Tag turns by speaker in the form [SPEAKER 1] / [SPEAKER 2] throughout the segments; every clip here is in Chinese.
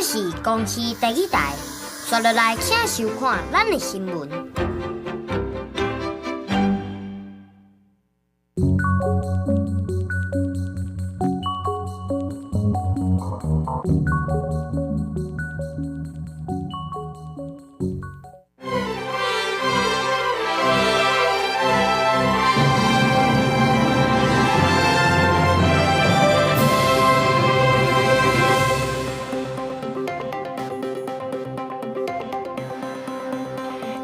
[SPEAKER 1] 这是公视第一台，刷落来请收看咱的新闻。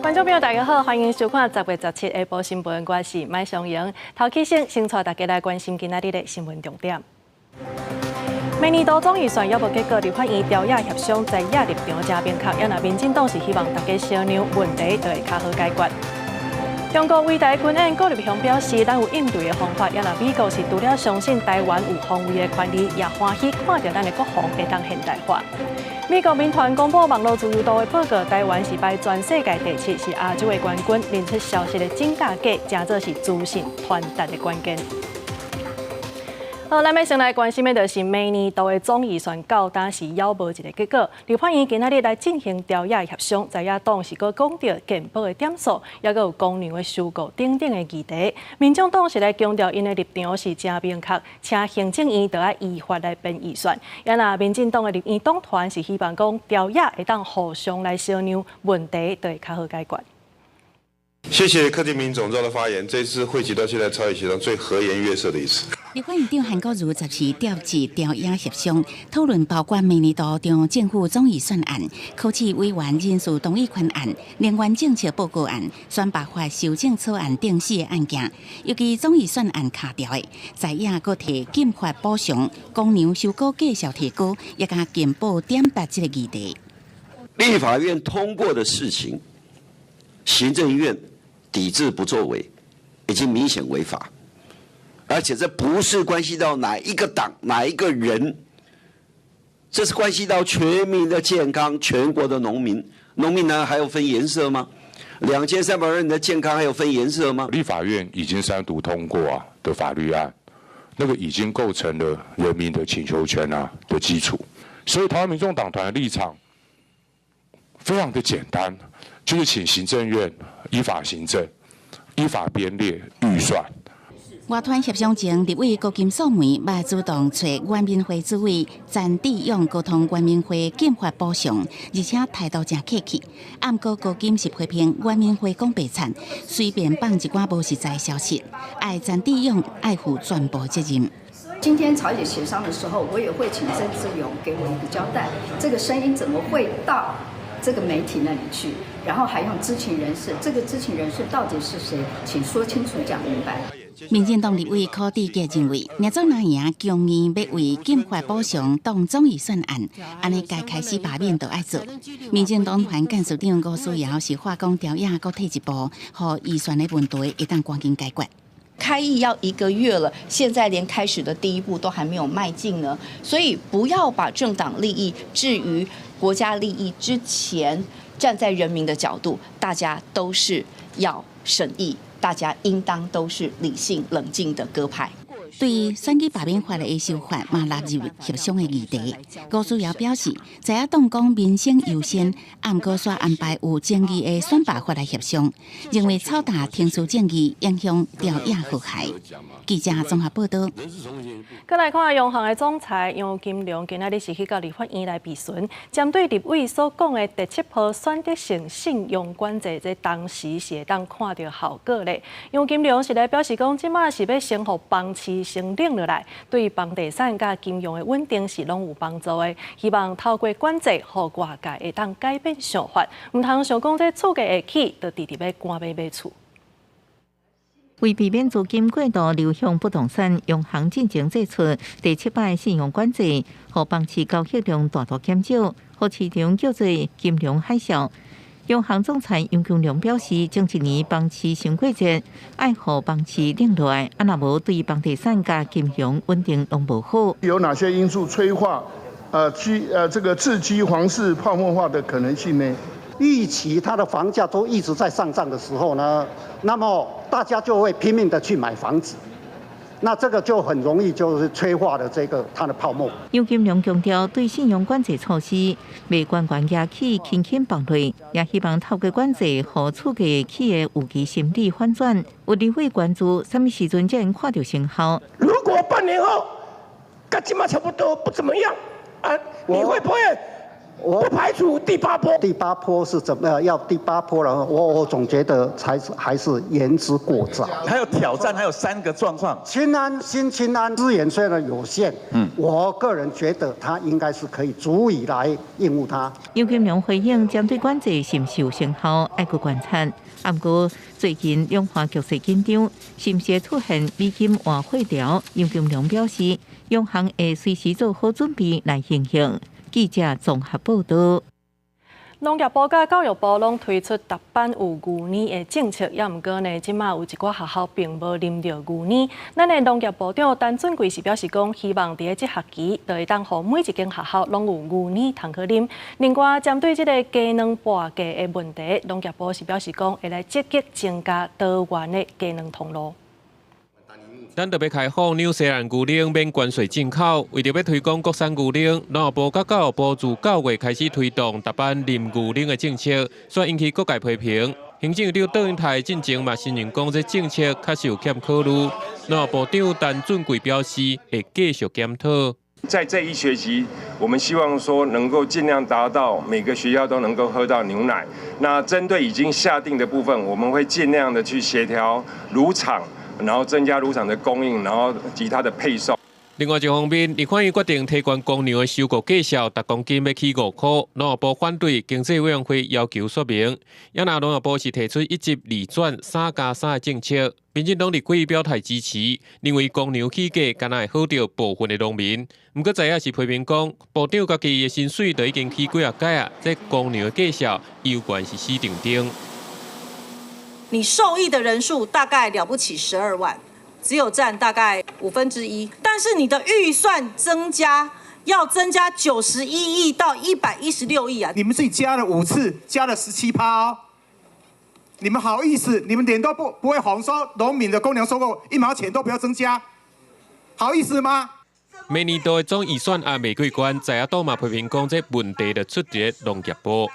[SPEAKER 2] 观众朋友，大家好，欢迎收看10月17日下晡新闻，我是麦尚莹。头起先带大家来关心今仔日的新闻重点。明年度总预算要无结果，立法院调野协商在野立场真明确，也若民进党是希望大家商量问题，就会较好解决。中国伟大军演，郭立雄表示，咱有应对的方法，也若美国是除了相信台湾有防卫的权利，也欢喜看到咱的国防会当现代化。美国民团公布网络自由度的报告，台湾是排全世界第7，是亚洲的冠军。连出消息的真假假，真做是资讯传达的关键。好，咱要先来关心的就是明年度的总预算到今是杳无一个结果。立法院今仔日来进行调野协商，在野党是搁讲到健保的点数，也搁有公粮的收购等等的议题。民众党是来强调因的立场是真明确，请行政院就要依法来编预算。也若民进党的立院党团是希望讲调野会当互相来商量，问题就会较好解决。
[SPEAKER 3] 谢谢柯建铭总召的发言，这次会期到现在朝野协商最和颜悦色的一次。
[SPEAKER 4] 立法院长韩国瑜14调至调野协商，讨论包括明年度中政府总预算案、考试委员人事同意权案、能源政策报告案、选拔法修正草案等4个案件。尤其总预算案卡掉的，在野搁提减法补偿、公粮收购价小提高，也加健保点8这个议题。
[SPEAKER 5] 立法院通过的事情，行政院抵制不作为，已经明显违法，而且这不是关系到哪一个党、哪一个人，这是关系到全民的健康，全国的农民。农民呢还有分颜色吗？2300万人的健康还有分颜色吗？
[SPEAKER 6] 立法院已经3读通过的法律案，那个已经构成了人民的请求权的基础。所以台湾民众党团的立场非常的简单，就是请行政院依法行政，依法编列预算。
[SPEAKER 4] 外团协商前，立委郭金素梅嘛主动找原民会主委詹志勇沟通原民会减法补偿，而且态度真客气。暗过郭金是批评原民会讲白惨，随便放一寡无实在消息，爱詹志勇爱负全部责任。
[SPEAKER 7] 今天朝野协商的时候，我也会请曾志勇给我一个交代，这个声音怎么会到这个媒体那里去？然后还用知情人士，这个知情人士到底是谁？请说清楚、讲明白。
[SPEAKER 4] 民进党立委柯志杰认为，叶总拿赢强硬要为减法补偿当总预算案，安尼该开始罢免都爱做。民进党团干事长吴思瑶是话讲调野，搁退一步，互预算的问题会当赶紧解决。
[SPEAKER 8] 开议要1个月了，现在连开始的第一步都还没有迈进呢，所以不要把政党利益置于国家利益之前，站在人民的角度，大家都是要审议，大家应当都是理性冷静的鸽派。
[SPEAKER 4] 对于选举罢免法的修法嘛纳入协商的议题，吴思瑶表示，在野党讲民生优先，暗过煞安排有争议的选罢法来协商，认为吵打天书正义影响调野和谐。记者综合报道。
[SPEAKER 2] 再来看央行的总裁杨金龙今仔日是去到立法院来质询，针对立委所讲的第7波选择性信用管制，这当时是会当看到效果咧。杨金龙是来表示讲，即马是要先互房市先冷落来，对房地产甲金融的稳定是拢有帮助的。希望透过管制，互外界会当改变想法，唔通想讲这厝价会起，就直直要赶买厝。
[SPEAKER 9] 为避免资金过度流向不动产，央行进行祭出第7摆信用管制，互房市交易量大大减少，互市场叫做金融海啸。央行总裁杨金龙表示，前一年房市上过热，爱互房市冷落来，若无对房地产甲金融稳定拢无好。
[SPEAKER 10] 有哪些因素催化这个次激皇室泡沫化的可能性呢？
[SPEAKER 11] 预期它的房价都一直在上涨的时候呢，那么大家就会拼命的去买房子。那这个就很容易就是催化了这个它的泡沫。
[SPEAKER 9] 杨金龙强调，对信用管制措施，未关关野企轻轻放落，也希望透过管制，互刺激企业有其心理反转。有议会关注，什么时阵才能看到成效？
[SPEAKER 12] 如果半年后，跟今嘛差不多不怎么样啊，你会不会？我不排除第8波。
[SPEAKER 11] 第8波是怎么样？要第8波了，我总觉得还是言之过早。
[SPEAKER 13] 还有挑战，还有3个状况。
[SPEAKER 11] 新青安资源虽然有限，我个人觉得它应该是可以足以来应付它。
[SPEAKER 9] 杨金龙回应，针对管制是毋是有成效，要去观察。不过最近两岸局势紧张，是毋是会出现美金换汇条？杨金龙表示，央行会随时做好准备来应应。记者综合报道。
[SPEAKER 2] 农业部甲教育部拢推出逐班有牛奶的政策，也毋过呢，即马有一寡学校并无啉到牛奶。咱的农业部长陈俊贵是表示讲，希望伫即学期就会当互每一间学校拢有牛奶通去啉。另外，针对即个鸡卵半价的问题，农业部是表示讲，会来积极增加多元的鸡卵通路。
[SPEAKER 14] 咱特别开放纽西兰牛奶免关税进口，为着要推广国产牛奶，农业部甲教育部自9月开始推动逐班啉牛奶的政策，虽引起各界批评。行政长邓英泰进前嘛承认讲，这政策确实有欠考虑。农业部长陈俊贵表示，会继续检讨。
[SPEAKER 15] 在这一学期，我们希望说能够尽量达到每个学校都能够喝到牛奶。那针对已经下定的部分，我们会尽量的去协调乳厂。然后增加乳厂的供应，然后及它的配送。
[SPEAKER 14] 另外一方面，立法院决定提高公牛的收购价数，10公斤要起5块。农业部反对，经济委员会要求说明。也拿农业部是提出1级2转3+3的政策，民进党立会表态支持，认为公牛起价敢若会好着部分的农民。不过知影是批评讲，部长家己的薪水都已经起几啊届啊，这公牛的价数有关是市场定。
[SPEAKER 16] 你受益的人数大概了不起12万，只有占大概1/5，但是你的预算要增加91亿到116亿啊！
[SPEAKER 12] 你们自己加了5次，加了17%哦。你们好意思？你们脸都不会红，说农民的公粮收购1毛钱都不要增加，好意思吗？
[SPEAKER 14] 明年度的总预算也未过关，在野党嘛批评讲，这问题就出伫农业部。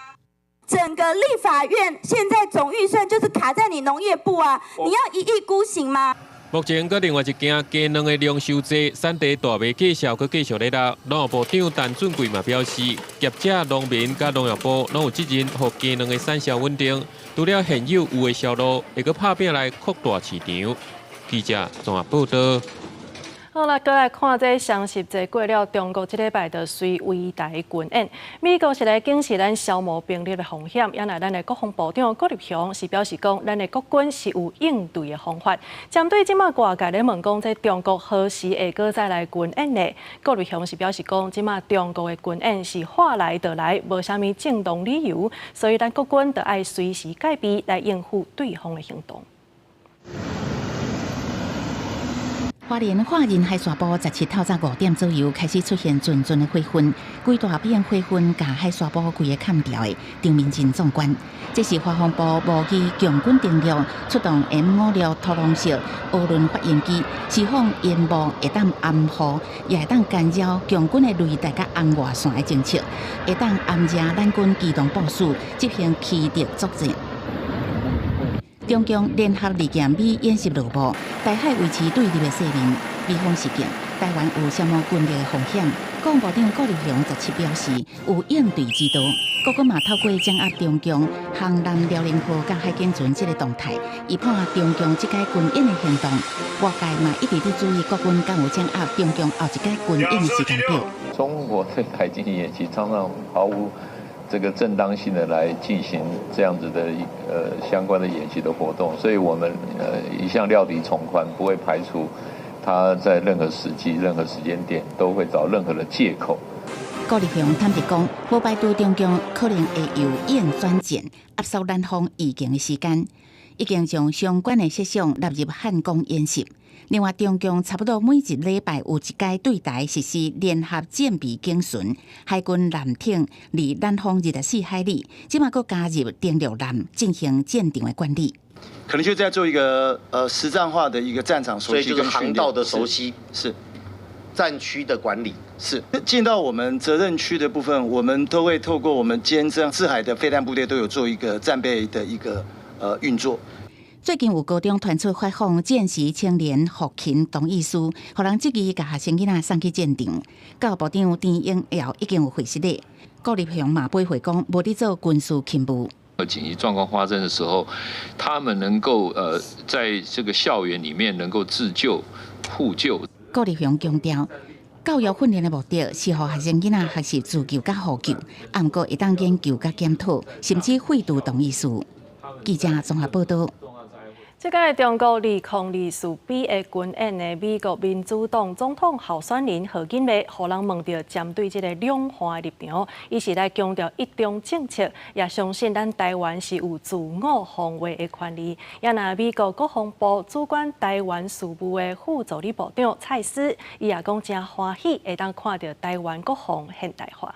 [SPEAKER 17] 整个立法院现在总预算就是卡在你农业部啊，你要1亿孤行吗？
[SPEAKER 14] 目前，搁另外一件鸡卵的量收济，产地大卖价销搁继续在闹。农业部长陈俊贵嘛表示，业者、农民甲农业部拢有责任，互鸡卵的产销稳定。除了现有的销路，会搁拍拼来扩大市场。记者综合报道。
[SPEAKER 2] 好啦，再来看这双十节过了，中国这礼拜就随围台军演。美国是来警示咱消磨兵力的风险，也乃咱的国防部长郭立雄是表示讲，咱的国军是有应对的方法。针对即马外界咧问讲，这中国何时会搁再来军演呢？郭立雄是表示讲，即马中国的军演是话来就来，无啥物正当理由，所以咱国军就要随时改变来应付对方的行动。
[SPEAKER 4] 花莲华人海沙埔17透早5点左右开始出现阵阵的火焰，规大片火焰甲海沙埔规个砍掉的，场面真壮观。这是华防部无期强军定力出动 M56突龙式涡轮发烟机，释放烟雾会当暗护，也会当干扰强军的雷达甲红外线的侦测，会当暗遮咱军机动部署执行奇敌作战。中共联合利剑美演习落幕，台海维持对立的势能。美方事件，台湾有消磨军力的风险。国防部长郭立雄17表示，有应对之道。国军嘛透过掌握中共航南辽宁号甲海警船这个动态，预判中共这届军演的行动。外界嘛一直在注意国军敢有掌握中共后一届军演的时间表。
[SPEAKER 18] 中国对台进行演习，常常毫无这个正当性的来进行这样子的相关的演习的活动，所以我们一向料敌从宽，不会排除他在任何时机、任何时间点都会找任何的借口。
[SPEAKER 4] 郭立雄坦白讲，无排除中共可能会由演转战，压缩咱方预警的时间，已经将相关的设想纳入汉光演习。另外，中共差不多每一礼拜有一届对台实施联合舰备警巡，海军舰艇离咱方24海里，即马佫加入登陆舰进行舰场的管理。
[SPEAKER 19] 可能就在做一个实战化的一个战场熟悉跟训练，
[SPEAKER 20] 所以就是航道的熟悉，
[SPEAKER 19] 是
[SPEAKER 20] 战区的管理。
[SPEAKER 19] 是进到我们责任区的部分，我们都会透过我们今天这样制海的飞弹部队都有做一个战备的一个运作。
[SPEAKER 4] 最近有高中传出发放见习青年服勤同意书，互人积极甲学生囡仔送去战场。教育部长陈永尧已经有回信咧，顾立雄嘛背回讲无伫做军事勤务。
[SPEAKER 18] 紧急状况发生的时候，他们能够在这个校园里面能够自救、互救。
[SPEAKER 4] 顾立雄强调，教育训练的目的是让学生囡仔学习自救甲互救，啊，毋过会当研究甲检讨，甚至废除同意书。记者综合报道。
[SPEAKER 2] 这届中国2024的军演的美国民主党总统候选人何锦丽，互人问到针对这个两岸的立场，伊是来强调一中政策，也相信咱台湾是有自我防卫的权利。也那美国国防部主管台湾事务的副助理部长蔡斯，伊也讲真欢喜会当看到台湾国防现代化。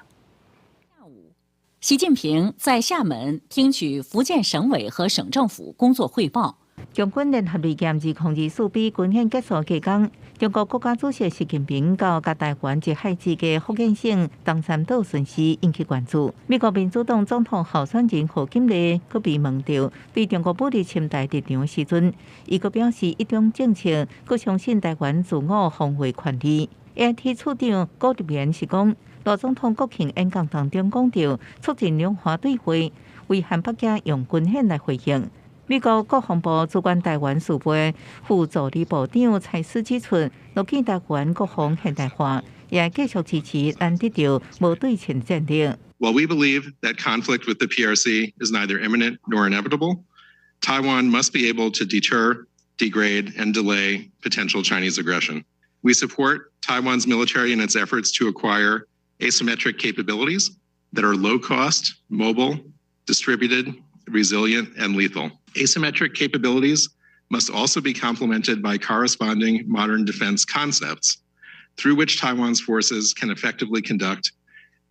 [SPEAKER 21] 习近平在厦门听取福建省委和省政府工作汇报。
[SPEAKER 9] 中军联合利剑2024比军演结束期间，中国国家主席习近平到甲台湾一海之嘅福建省东山岛巡视引起关注。美国民主党总统候选人何锦丽佫被问到对中国武力侵台立场时阵，伊佫表示一中政策，佫相信台湾自我防卫权利。AIT 处长高立言是讲，罗总统国庆演讲当中讲到，促进两岸对话，为韩北京用军演来回应。美国国防部主管台湾事务的副助理部长蔡斯指出，乐见台湾国防现代化，也继续支持咱得到无对称战略。
[SPEAKER 22] While we believe that conflict with the PRC is neither imminent nor inevitable, Taiwan must be able to deter, degrade, and delay potential Chinese aggression. We support Taiwan's military in its efforts to acquire asymmetric capabilities that are low cost, mobile, distributed, resilient, and lethal. Asymmetric capabilities must also be complemented by corresponding modern defense concepts through which Taiwan's forces can effectively conduct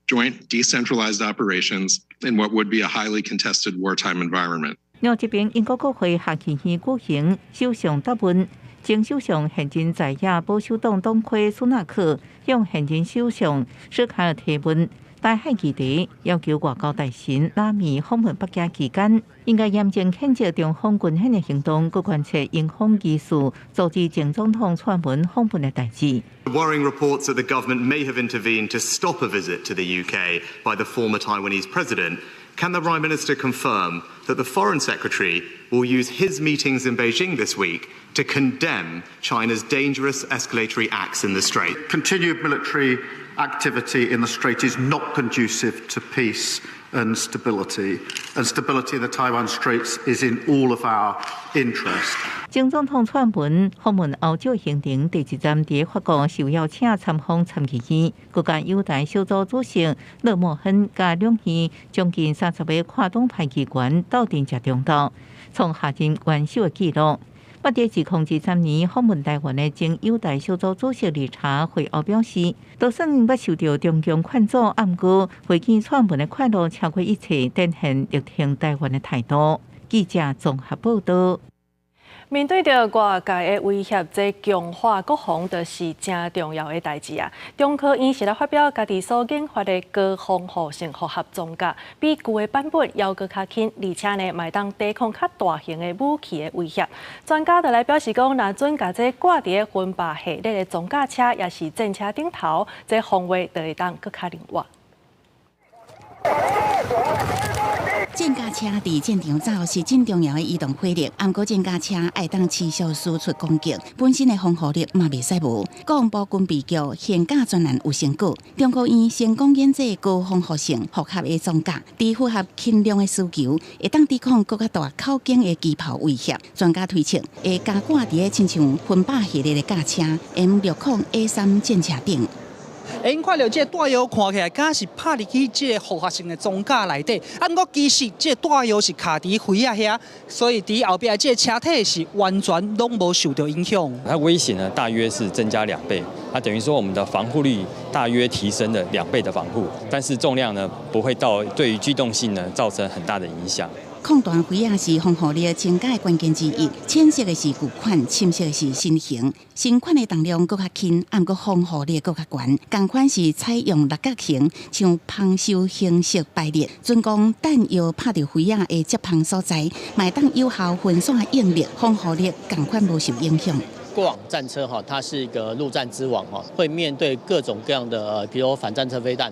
[SPEAKER 22] joint decentralized operations in what would be a highly contested wartime environment.
[SPEAKER 9] 另一边，英国国会下期举行首相答问，前首相现任在野保守党党魁苏纳克向现任首相施凯尔提问。台海议题要求外交大臣拉米访问北京期间，应该严正谴责中方军演的行动，佮关切英方技术阻止前总统蔡英文访问的代志。
[SPEAKER 23] Worrying reports that the government may have intervened to stop a visit to the UK by the former Taiwanese president. Can the Prime Minister confirm that the Foreign Secretary will use his meetings in Beijing this week to condemn China's dangerous escalatory acts in the Strait?
[SPEAKER 24] Continued military activity in the Strait is not conducive to peace and stability in the Taiwan Straits is in all of our interest.
[SPEAKER 9] 前总统蔡英文访问欧洲行程第一站伫法国受邀请参访参议院，国家友台小组主席勒莫亨甲两院将近30个跨党派议员斗阵食中昼，创下任元首的纪录。不伫2023年访问台湾的前友台小组主席理查会后表示，就算捌受到中共劝阻，毋过会见蔡英文的快乐超过一切，展现力挺台湾的态度。记者综合报道。
[SPEAKER 2] 面对着外界的威胁，这强化国防就是真重要的代志啊！中科院是来发表家己所研发的高防护性复合装甲，比旧的版本要搁较轻，而且呢，卖当抵抗较大型的武器的威胁。专家就来表示讲，若准甲这挂伫分霸系列的装甲车，也是战车顶头，这防卫就会当搁较灵活。
[SPEAKER 4] 战甲车伫战场走是真重要的移动火力，毋过战甲车爱当持续输出攻击，本身的防护力嘛袂使无。国防部军备局现甲专案有成果，中科院成功研制高防护性复合的装甲，伫符合轻量的需求，会当抵抗更较大口径的机炮威胁。专家推测会加挂伫亲像分霸系列的甲车 M60A3 战车顶。
[SPEAKER 25] 因看到这带油看起来，敢是拍入去这复合性的装甲内底，不过其实这带油是卡伫灰啊遐，所以伫后边这车体是完全拢无受到影响。
[SPEAKER 26] 它危险呢，大约是增加2倍，它等于说我们的防护力大约提升了2倍的防护，但是重量呢不会到对于机动性呢造成很大的影响。
[SPEAKER 4] 控断肥仔是防护力增加的关键之一。浅色的是旧款，深色的是新型。新款的重量更较轻，毋过防护力更较悬。同款是采用六角形，像芳收形式排列，准讲弹药拍到肥仔的接碰所在，卖当有效分散应力，防护力同款无受影响。
[SPEAKER 1] 过往战车它是一个陆战之王会面对各种各样的比如反战车飞弹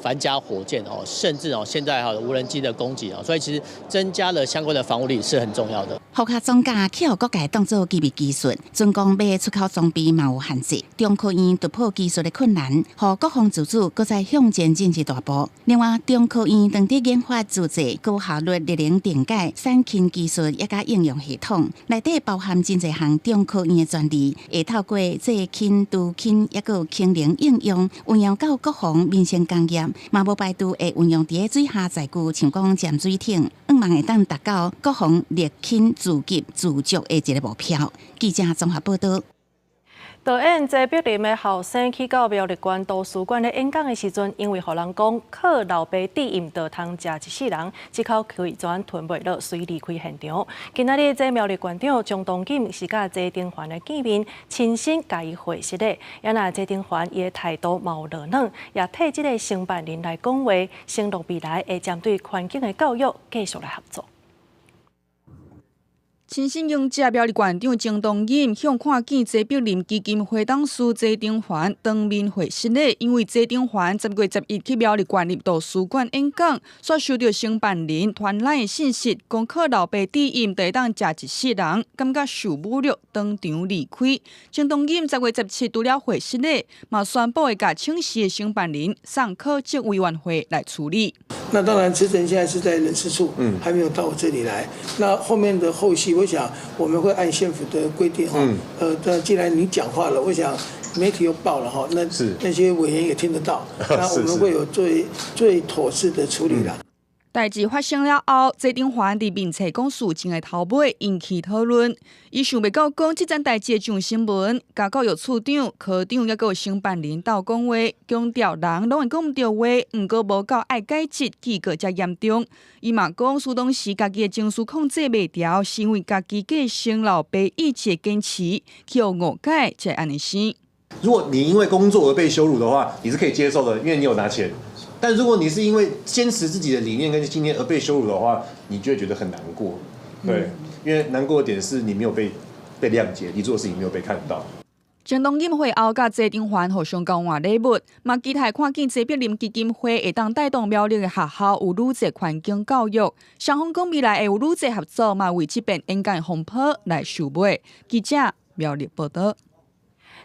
[SPEAKER 1] 反甲火箭甚至现在无人机的攻击所以其实增加了相关的防护力是很重要的。
[SPEAKER 4] 护壳装甲去予各界当作机密技术，准讲买出口装备嘛有限制。中科院突破技术的困难，和国防自主搁再向前进一大步。另外，中科院当地研发自制高效率热能电解散氢技术一甲应用系统，内底包含真侪项中科院的专利，会透过制氢、镀氢，也有氢能应用，运用到国防民生工业，嘛无排除会运用伫水下载具，像讲潜水艇，望会当达到国防热氢自给自足的一个目标。记者综合报道。
[SPEAKER 2] 导演谢碧林的后生去到苗栗县图书馆咧演讲的时阵，因为互人讲靠老爸底อิ่就通食一世人，只口气全吞袂落，随离开现场。今仔日这苗栗县长张东锦是甲谢丁环的见面，亲身甲伊会实咧。也那谢丁环伊的态度嘛有落冷，也替这个承办人来讲话，承诺未来会针对环境的教育继续来合作。
[SPEAKER 3] 亲身迎接苗栗县长张东锦向看见谢碧林基金会董事谢丁环当面会实咧，因为谢丁环10月11去苗栗县立图书馆演讲，所收到承办人传来的信息，讲靠老爸底อิ่就会当食一世人，感觉受侮辱，当场离开。张东锦10月17除了会实咧，嘛宣布会甲请示的承办人送考纪委员会来处理。
[SPEAKER 5] 那当然，辞呈现在是在人事处，还没有到我这里来。那后面的后续，我想我们会按县府的规定那既然你讲话了，我想媒体又报了那些委员也听得到，那我们会有最妥适的处理啦。
[SPEAKER 3] 代志发生了后，谢丁环伫面册讲事情的头尾引起讨论。伊想袂到讲这件代志的上新闻，甲教育处长、科长也有承办人斗讲话，强调人拢会讲唔对话，毋过无够爱改进，结果才严重。伊嘛讲，苏当时家己的情绪控制袂调，是因为家己继承老爸一直坚持，去互误解才安尼生。
[SPEAKER 6] 如果你因为工作而被羞辱的话，你是可以接受的，因为你有拿钱。但如果你是因为坚持自己的理念跟信念而被羞辱的话，你就会觉得很难过。对，因为难过的点是你没有被谅解，你做的事情没有被看到。
[SPEAKER 3] 张东锦会后，甲谢丁环互相交换礼物，嘛期待看见谢碧林基金会会当带动苗栗的学校有愈侪环境教育。双方讲未来会有愈侪合作，嘛为这边演讲的风波来收尾。记者苗栗报道。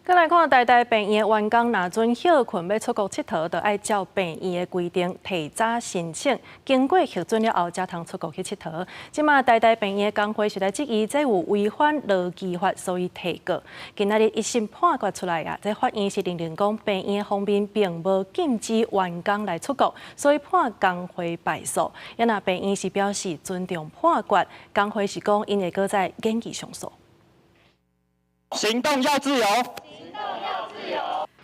[SPEAKER 2] 再来看台大病院员工若准休困要出国佚佗，就要照病院的规定提早申请，经过核准了后才通出国去佚佗。即马台大病院工会是来质疑这有违反劳基法，所以提告。今仔日一审判决出来这法院是认定讲病院方面并无禁止员工来出国，所以判工会败诉。也那病院是表示尊重判决，工会是讲因会搁再研议上诉。
[SPEAKER 7] 行动要自由。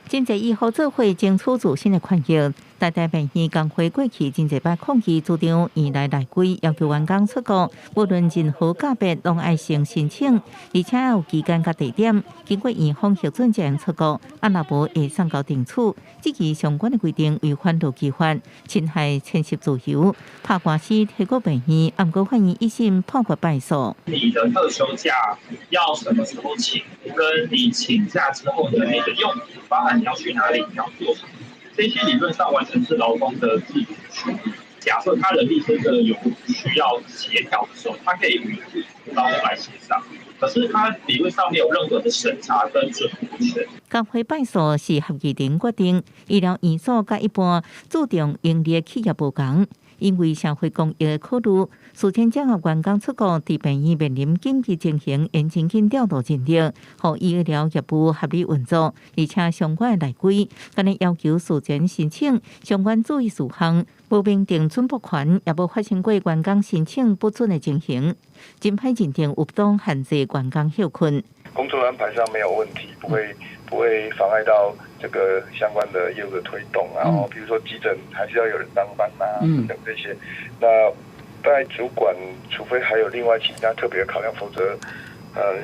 [SPEAKER 9] 真侪医护做伙争取自身的权益。台大病院工会过去真侪摆抗议主张院内内规，要求员工出国，无论任何价别拢爱先申请，而且有期间甲地点，经过院方核准才能出国。若无会送到定处，这期相关的规定违反劳基法，侵害迁徙自由。拍官司提告病院，不过法院一审判决败诉。
[SPEAKER 8] 你的特休假要什么时候请，跟你请假之后的那个用途，包含你要去哪里，你要做什么。这些理论上完全是劳工的自主权利。假设他人力真的有需要协调的时候，他可以与劳工来协商。可是他理论上没有任何的审查跟准护权。
[SPEAKER 9] 工会败诉是合议庭决定，医疗院所甲一般注重盈利的企业无同。因为社会公益的考虑，事前整合员工出国伫病院面临紧急情形，严情紧调度人力，互医疗业务合理运作，而且相关的内规，敢若要求事前申请相关注意事项，无明定准拨权，也无发生过员工申请不准的情形，真歹认定有不当限制员工休困。
[SPEAKER 27] 工作安排上没有问题，不会妨碍到这个相关的业务的推动啊。比如说急诊还是要有人当班啊，等这些。那在主管，除非还有另外其他特别考量，否则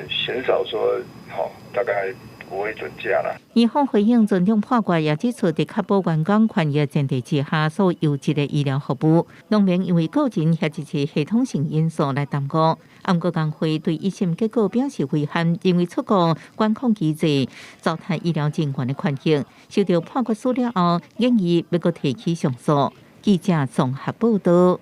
[SPEAKER 27] 鲜少说大概不会准假啦。
[SPEAKER 9] 医方回应尊重破卦，也指出，在确保员工权益前提之下，所优质的医疗服务，农民因为个人或者是系统性因素来耽误。不过工会对一审结果表示遗憾，因为出过管控机制，糟蹋医疗人员的权益。收到判决书了后，建议要阁提起上诉。记者综合报道。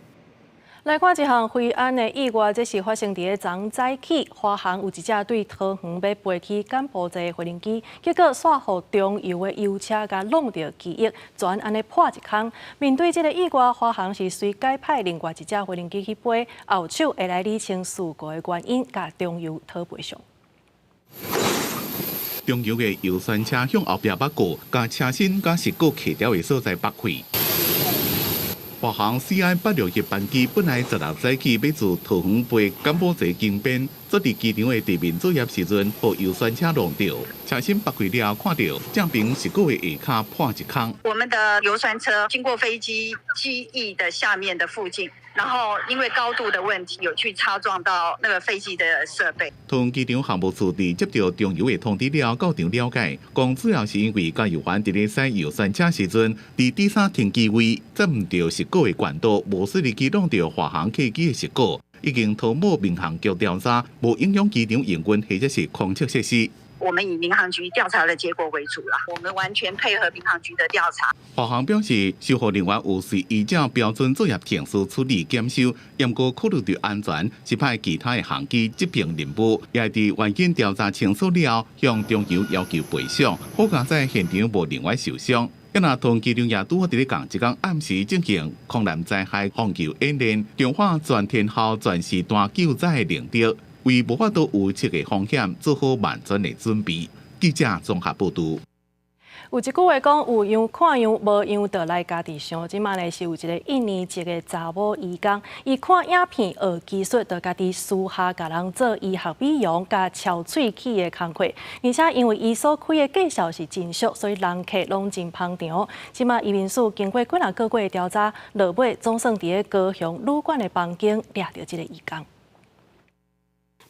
[SPEAKER 2] 来看一项灰安的意外，这是发生伫昨早起，华航有一架对桃园要飞去柬埔寨的飞行机，结果煞互中油的油车甲弄到机翼，全安尼破一空。面对这个意外，华航是随改派另外一架飞行机去飞，后手会来理清事故的原因，甲中油讨赔偿。
[SPEAKER 10] 中油的油酸车向后壁挖过，甲车身甲石膏卡掉的所在拔开。华航 CI861 班机本来16早起要自桃园飞柬埔寨金边，做伫机场的地面作业时阵，被油酸车弄到，车身拔开了，看到正边石膏的下骹破一空。
[SPEAKER 11] 我们的油酸车经过飞机机翼的下面的附近，然后因为高度的问题，有去擦撞到那个飞机的设备。
[SPEAKER 10] 桃园机场航务处伫接到中油的通知了，到场了解，讲主要是因为加油员伫咧驶油酸车时阵，伫第三停机位接唔到石膏的管道，无顺利机弄到华航客机的石膏。已经通报民航局调查，无影响机场营运或者是空气设施。
[SPEAKER 11] 我们以民航局调查的结果为主啦，我们完全配合民航局的调查。
[SPEAKER 10] 华航表示，修护人员有随依照标准作业程序处理检修，严格考虑到安全，是派其他的航机执行任务，也伫环境调查清楚了，向中油要求赔偿。好在在现场无另外受伤。因那同机场也拄好伫咧讲，一天暗时进行空难灾害防救演练，强化全天候全时段救灾的能力，为无法度预测的风险做好万全的准备。记者综合报道。
[SPEAKER 2] 有一句话讲，有样看样，无样就来家己想。即卖呢是有一个印尼籍的查某义工，伊看影片学技术，就家己私下甲人做医学美容、甲翘喙齿的工课。而且因为伊所开的介绍是真俗，所以人客拢真捧场。即卖移民署经过几个月的调查，落尾总算伫个高雄旅馆的房间掠到这个义工。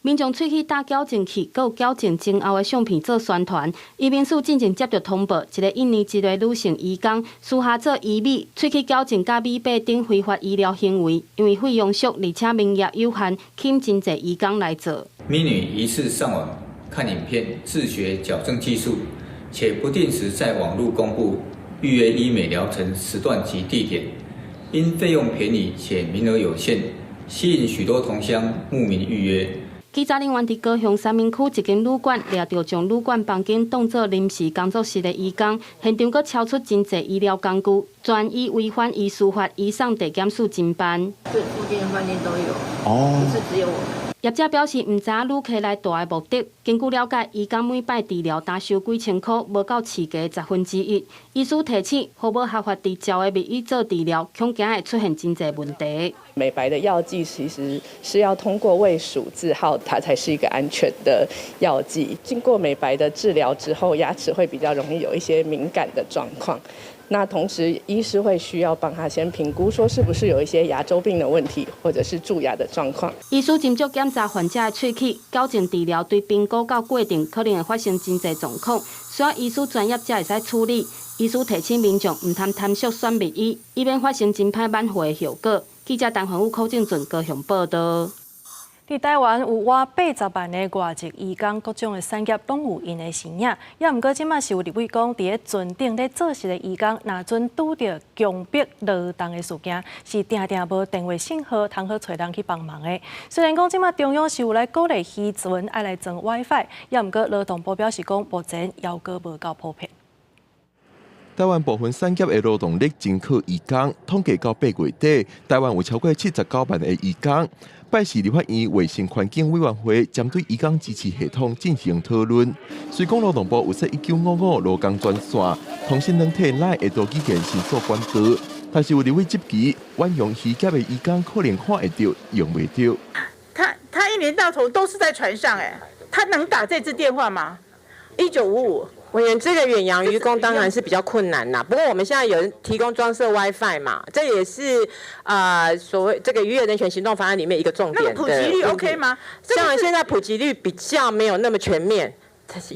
[SPEAKER 12] 民众喙齿打矫正器，佮有矫正前后的相片做宣传。移民署进前接到通报，一个印尼籍的女性移工私下做医美、喙齿矫正甲美白等非法医疗行为，因为费用俗，而且名额有限，吸引真侪移工来做。
[SPEAKER 13] 咪女疑似上网看影片，自学矫正技术，且不定时在网络公布预约医美疗程时段及地点，因费用便宜且名额有限，吸引许多同乡慕名预约。
[SPEAKER 12] 稽查人员伫高雄三民区一间旅馆掠到将旅馆房间当作临时工作室的移工，现场阁超出真侪医疗工具，专以违反医师法移送地检署侦办。
[SPEAKER 15] 这附近的饭店都有，
[SPEAKER 10] 不
[SPEAKER 15] 是只有我们。
[SPEAKER 12] 业者表示，唔知影旅客来大的目的。根据了解，移工每摆治疗单收几千块，无到市价1/10。医师提醒，好无合法伫照的名义做治疗，恐惊会出现真侪问题。
[SPEAKER 16] 美白的药剂其实是要通过卫署字号，它才是一个安全的药剂。经过美白的治疗之后，牙齿会比较容易有一些敏感的状况。那同时，医师会需要帮他先评估，说是不是有一些牙周病的问题，或者是蛀牙的状况。
[SPEAKER 12] 医师斟酌检查患者的喙齿，矫正治疗对评估到过程可能会发生真侪状况，需要医师专业才会使处理。医师提醒民众唔贪贪俗选美医，以免发生真歹挽回的效果。记者陈焕武、柯正俊高雄报道。
[SPEAKER 2] 伫台湾有约80万的外籍移工，各种的产业拢有因的身影。也毋过，即马是有立委讲，伫咧船顶咧做事的移工，若准拄着强迫劳动的事件，是定定无电话信号，通好找人去帮忙的。虽然讲即马中央是有来鼓励渔船爱来装 WiFi， 也毋过劳动部表示讲，目前犹阁无够普遍。
[SPEAKER 17] 台湾部分产业的劳动力真靠移工，统计到8月底，台湾有超过79万的移工。拜四立法院卫生环境委员会针对移工支持系统进行讨论。虽讲劳动部有说1955劳工专线，同性两体内会多语言申诉管道，但是有立委质疑，婉用渔业的移工可能看会到，用袂到。
[SPEAKER 28] 他一年到头都是在船上，他能打这支电话吗？
[SPEAKER 14] 1955。委员，这个远洋渔工当然是比较困难啦。不过我们现在有人提供装设 WiFi 嘛，这也是所谓这个渔业人权行动方案里面一个重点的。
[SPEAKER 18] 那普及率 OK 吗？
[SPEAKER 14] 当然现在普及率比较没有那么全面，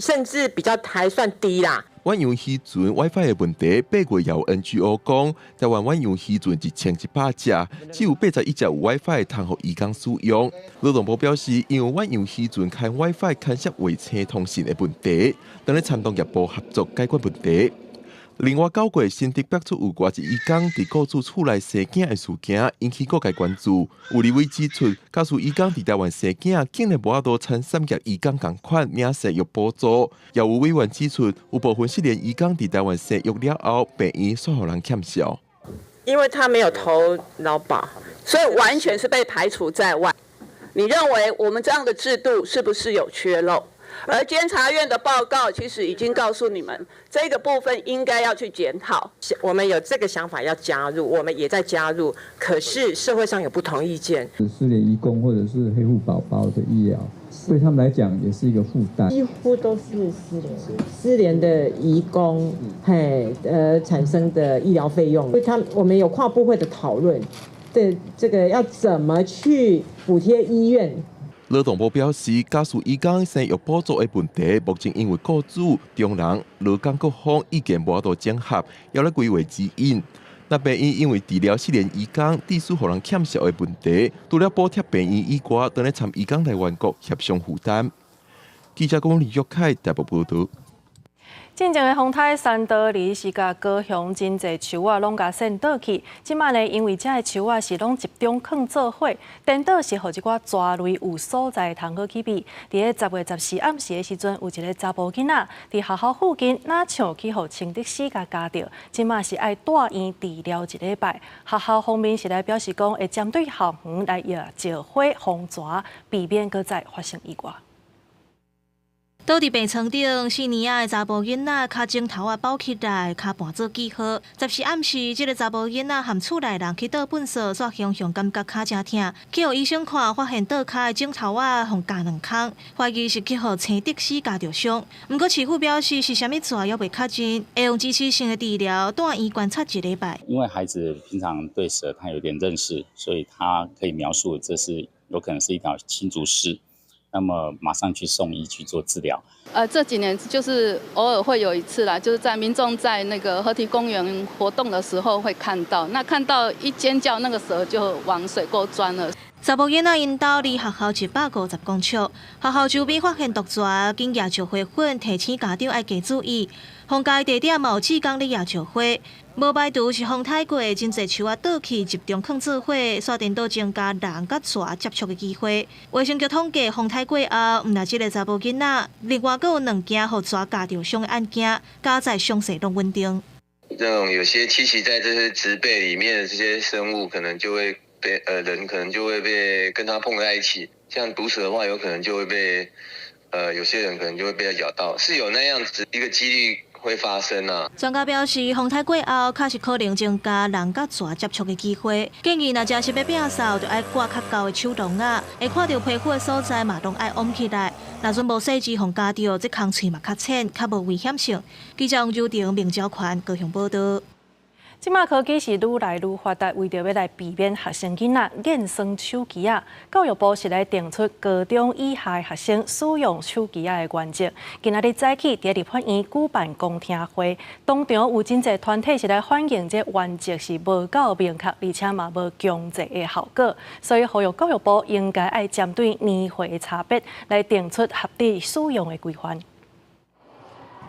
[SPEAKER 14] 甚至比较还算低啦。
[SPEAKER 17] 远洋渔船 WiFi 的问题，8月也有 NGO 讲，台湾远洋渔船1100只，只有81只有 WiFi 通予渔工使用。劳动部表示，因为远洋渔船开 WiFi 牵涉卫星通信的问题，等咧参同业部合作解决问题。另外，9月新竹爆出有偌一渔工伫雇主厝内生囝的事件，引起各界关注。有立委指出，假使渔工伫台湾生囝，竟然无法度参产业渔工同款领生育补助。也有委员指出，有部分失联渔工伫台湾生育了后，病院煞予人欠销。
[SPEAKER 14] 因为他没有投劳保，
[SPEAKER 18] 所以完全是被排除在外。你认为我们这样的制度是不是有缺漏？而监察院的报告其实已经告诉你们，这个部分应该要去检讨。
[SPEAKER 14] 我们有这个想法要加入，我们也在加入，可是社会上有不同意见。
[SPEAKER 19] 失联移工或者是黑户宝宝的医疗，对他们来讲也是一个负担。
[SPEAKER 14] 几乎都是失联的移工，产生的医疗费用，我们有跨部会的讨论，对这个要怎么去补贴医院。
[SPEAKER 17] 劳动部表示，假使渔工生育补助的问题，目前因为雇主、中人、劳工各方意见无法度整合，要来规划指引。那病院因为治疗失联渔工，致使予人欠销的问题，除了补贴病院以外，等咧参渔工来员国协商负担。记者讲李玉凯台北报道。
[SPEAKER 2] 进前的风台山岛里是甲高雄真侪树仔拢甲扇倒去，即卖呢，因为遮的树仔是拢集中放做伙，颠倒是互一寡蛇类有所在通好去比。伫咧10月14暗时的时阵，有一个查甫囡仔伫学校附近拿枪去互清德司甲夹着，即卖是爱住院治疗1礼拜。学校方面是来表示讲，会针对校园来借火防蛇，避免搁再发生意外。
[SPEAKER 20] 倒伫病床顶，4年仔的查甫囡仔脚前头包起来，脚盘做记号。14暗时，这个查甫囡仔含厝内人去倒粪扫，煞熊熊感觉脚真痛，去互医生看，发现倒脚的枕头互夹2空，怀疑是去互青德司夹着伤。不过市府表示是啥物蛇也未确认，会用支持性的治疗，住院观察1礼拜。
[SPEAKER 21] 因为孩子平常对蛇他有点认识，所以他可以描述这是有可能是一条青竹虱。那么马上去送医去做治疗。
[SPEAKER 22] 这几年就是偶尔会有一次啦，就是在民众在那个河堤公园活动的时候会看到，那看到一尖叫，那个蛇就往水沟钻了。
[SPEAKER 20] 查甫囡仔因兜离学校150公尺，学校周边发现毒蛇，经野石灰粉，提醒家长要加注意。封街地点嘛有志工咧野石灰，无排除是风太过，真侪树仔倒去集中放做火，煞颠倒增加人甲蛇接触的机会。卫生局统计，风太过后，毋但即个查甫囡仔，另外佫有2件互蛇夹着伤的案件，加在伤势拢稳定。
[SPEAKER 23] 这种有些栖息在这些植被里面的这些生物，可能就会被人可能就会被跟它碰在一起。像毒蛇的话，有可能就会被有些人可能就会被它咬到，是有那样子一个几率。会发生啊！
[SPEAKER 20] 专家表示，风太过后，确实可能增加人甲蛇接触的机会。建议若真是要摒扫，就要挂较高的手笼啊，会看到皮肤的所在嘛，拢爱往起来。若阵无细枝，互夹到，这空喙嘛较浅，较无危险性。记者王周婷、明昭权高雄报道。
[SPEAKER 2] 即马科技是愈来愈发达，为着要来避免学生囡仔验算手机啊，教育部是来定出高中以下学生使用手机的原则。今仔日早起伫立法院举办公听会，当场有真侪团体是来反映这原则是无够明确，而且嘛无强制的效果，所以呼吁教育部应该爱针对年岁的差别来定出合理使用的规范。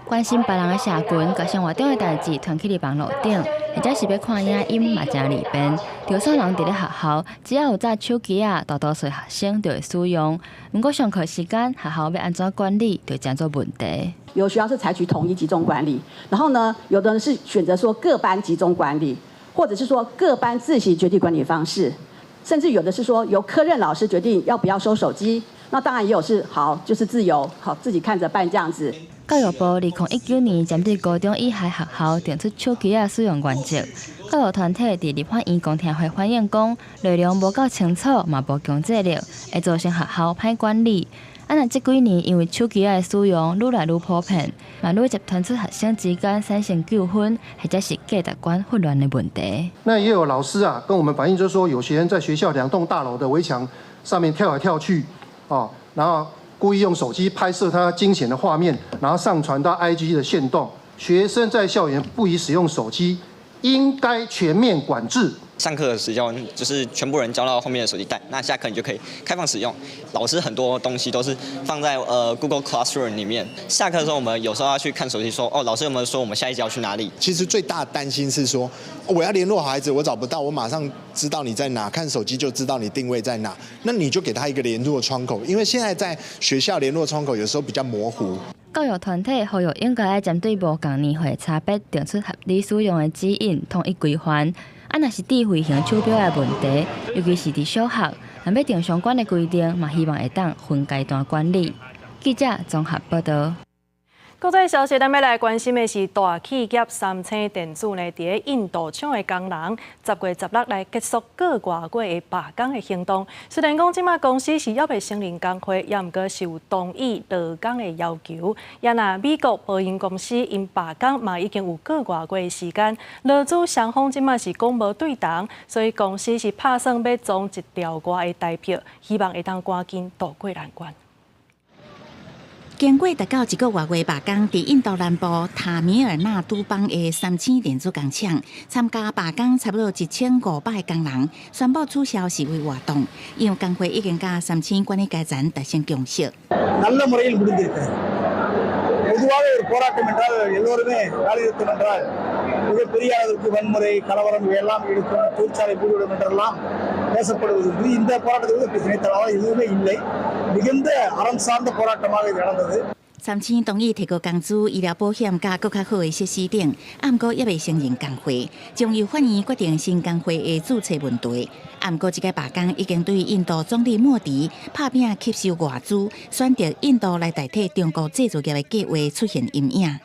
[SPEAKER 28] 关心别人的社群，甲生活中的代志传去伫网络顶，或者是要看影音嘛真利便。多数人伫咧学校，只要有载手机啊，大多数学生就会使用。不过上课时间，学校要安怎管理，就真做问题。
[SPEAKER 29] 有学校是采取统一集中管理，然后呢，有的人是选择说各班集中管理，或者是说各班自行决定管理方式，甚至有的是说由科任老师决定要不要收手机。那当然也有是好，就是自由，好自己看着办这样子。
[SPEAKER 28] 教育部2019年针对高中以下学校定出手机使用原则。教育团体伫立法院公听会反映讲，内容无够清楚，嘛无强制力，会造成学校歹管理。那这几年因为手机的使用愈来愈普遍，嘛愈接传出学生之间产生纠纷，或者是价值观混乱的问题。
[SPEAKER 1] 那也有老师啊跟我们反映，就是说有些人在学校2栋大楼的围墙上面跳来跳去，然后故意用手机拍摄他惊险的画面，然后上传到 IG 的限动。学生在校园不宜使用手机，应该全面管制。
[SPEAKER 3] 上课的时候就是全部人交到后面的手机袋，那下课你就可以开放使用。老师很多东西都是放在Google Classroom 里面。下课的时候我们有时候要去看手机说，老师有没有说我们下一节要去哪里？
[SPEAKER 4] 其实最大的担心是说，我要联络孩子，我找不到，我马上知道你在哪，看手机就知道你定位在哪，那你就给他一个联络窗口，因为现在在学校联络窗口有时候比较模糊。
[SPEAKER 28] 教育团体呼吁应该要针对无共年岁差别，定出合理使用的指引，统一规范。若是智慧型手表的问题，尤其是伫小学，若要定相关的规定，嘛希望会当分阶段管理。记者综合报道。
[SPEAKER 2] 国际消息，咱要来关心的是大企业三星电子呢，伫印度厂的工人10月16来结束过外国的罢工的行动。虽然讲即马公司是还未承认工会，也毋过受同意劳工的要求。也若美国波音公司因罢工嘛已经有过外国的时间，劳资双方即马是讲无对同，所以公司是打算要装一条外的代票，希望会当赶紧渡过难关。
[SPEAKER 5] 经过达到1个月罢工，伫印度南部塔米尔纳都邦的三星电子工厂参加罢工差不多1500个工人宣布取消示威活动，因为工会已经甲三星管理阶层达成共识。
[SPEAKER 6] நல்ல முறையில் முடிந்திருக்கிறது. பொதுவாக ஒரு போராட்டம் என்றால் எல்லோருமே வேலைநிறுத்தம் என்றால் மிகப்பெரிய அளவிற்கு வன்முறை கலவரம் இவையெல்லாம் இருக்கும், தொழிற்சாலை மூடிவிடும் என்றெல்லாம் பேசப்படுவது. இந்த போராட்டத்தில் பிரச்சனை எதுவுமே இல்லை. மிகுந்த அறம் சார்ந்த போராட்டமாக இது நடந்தது.
[SPEAKER 5] 三星同意提高工资、医疗保险甲更较好的设施等，不过也未承认工会，将由法院决定新工会的注册问题。不过，这个罢工已经对印度总理莫迪拍拼吸收外资、选择印度来代替中国制造业的计划出现阴影。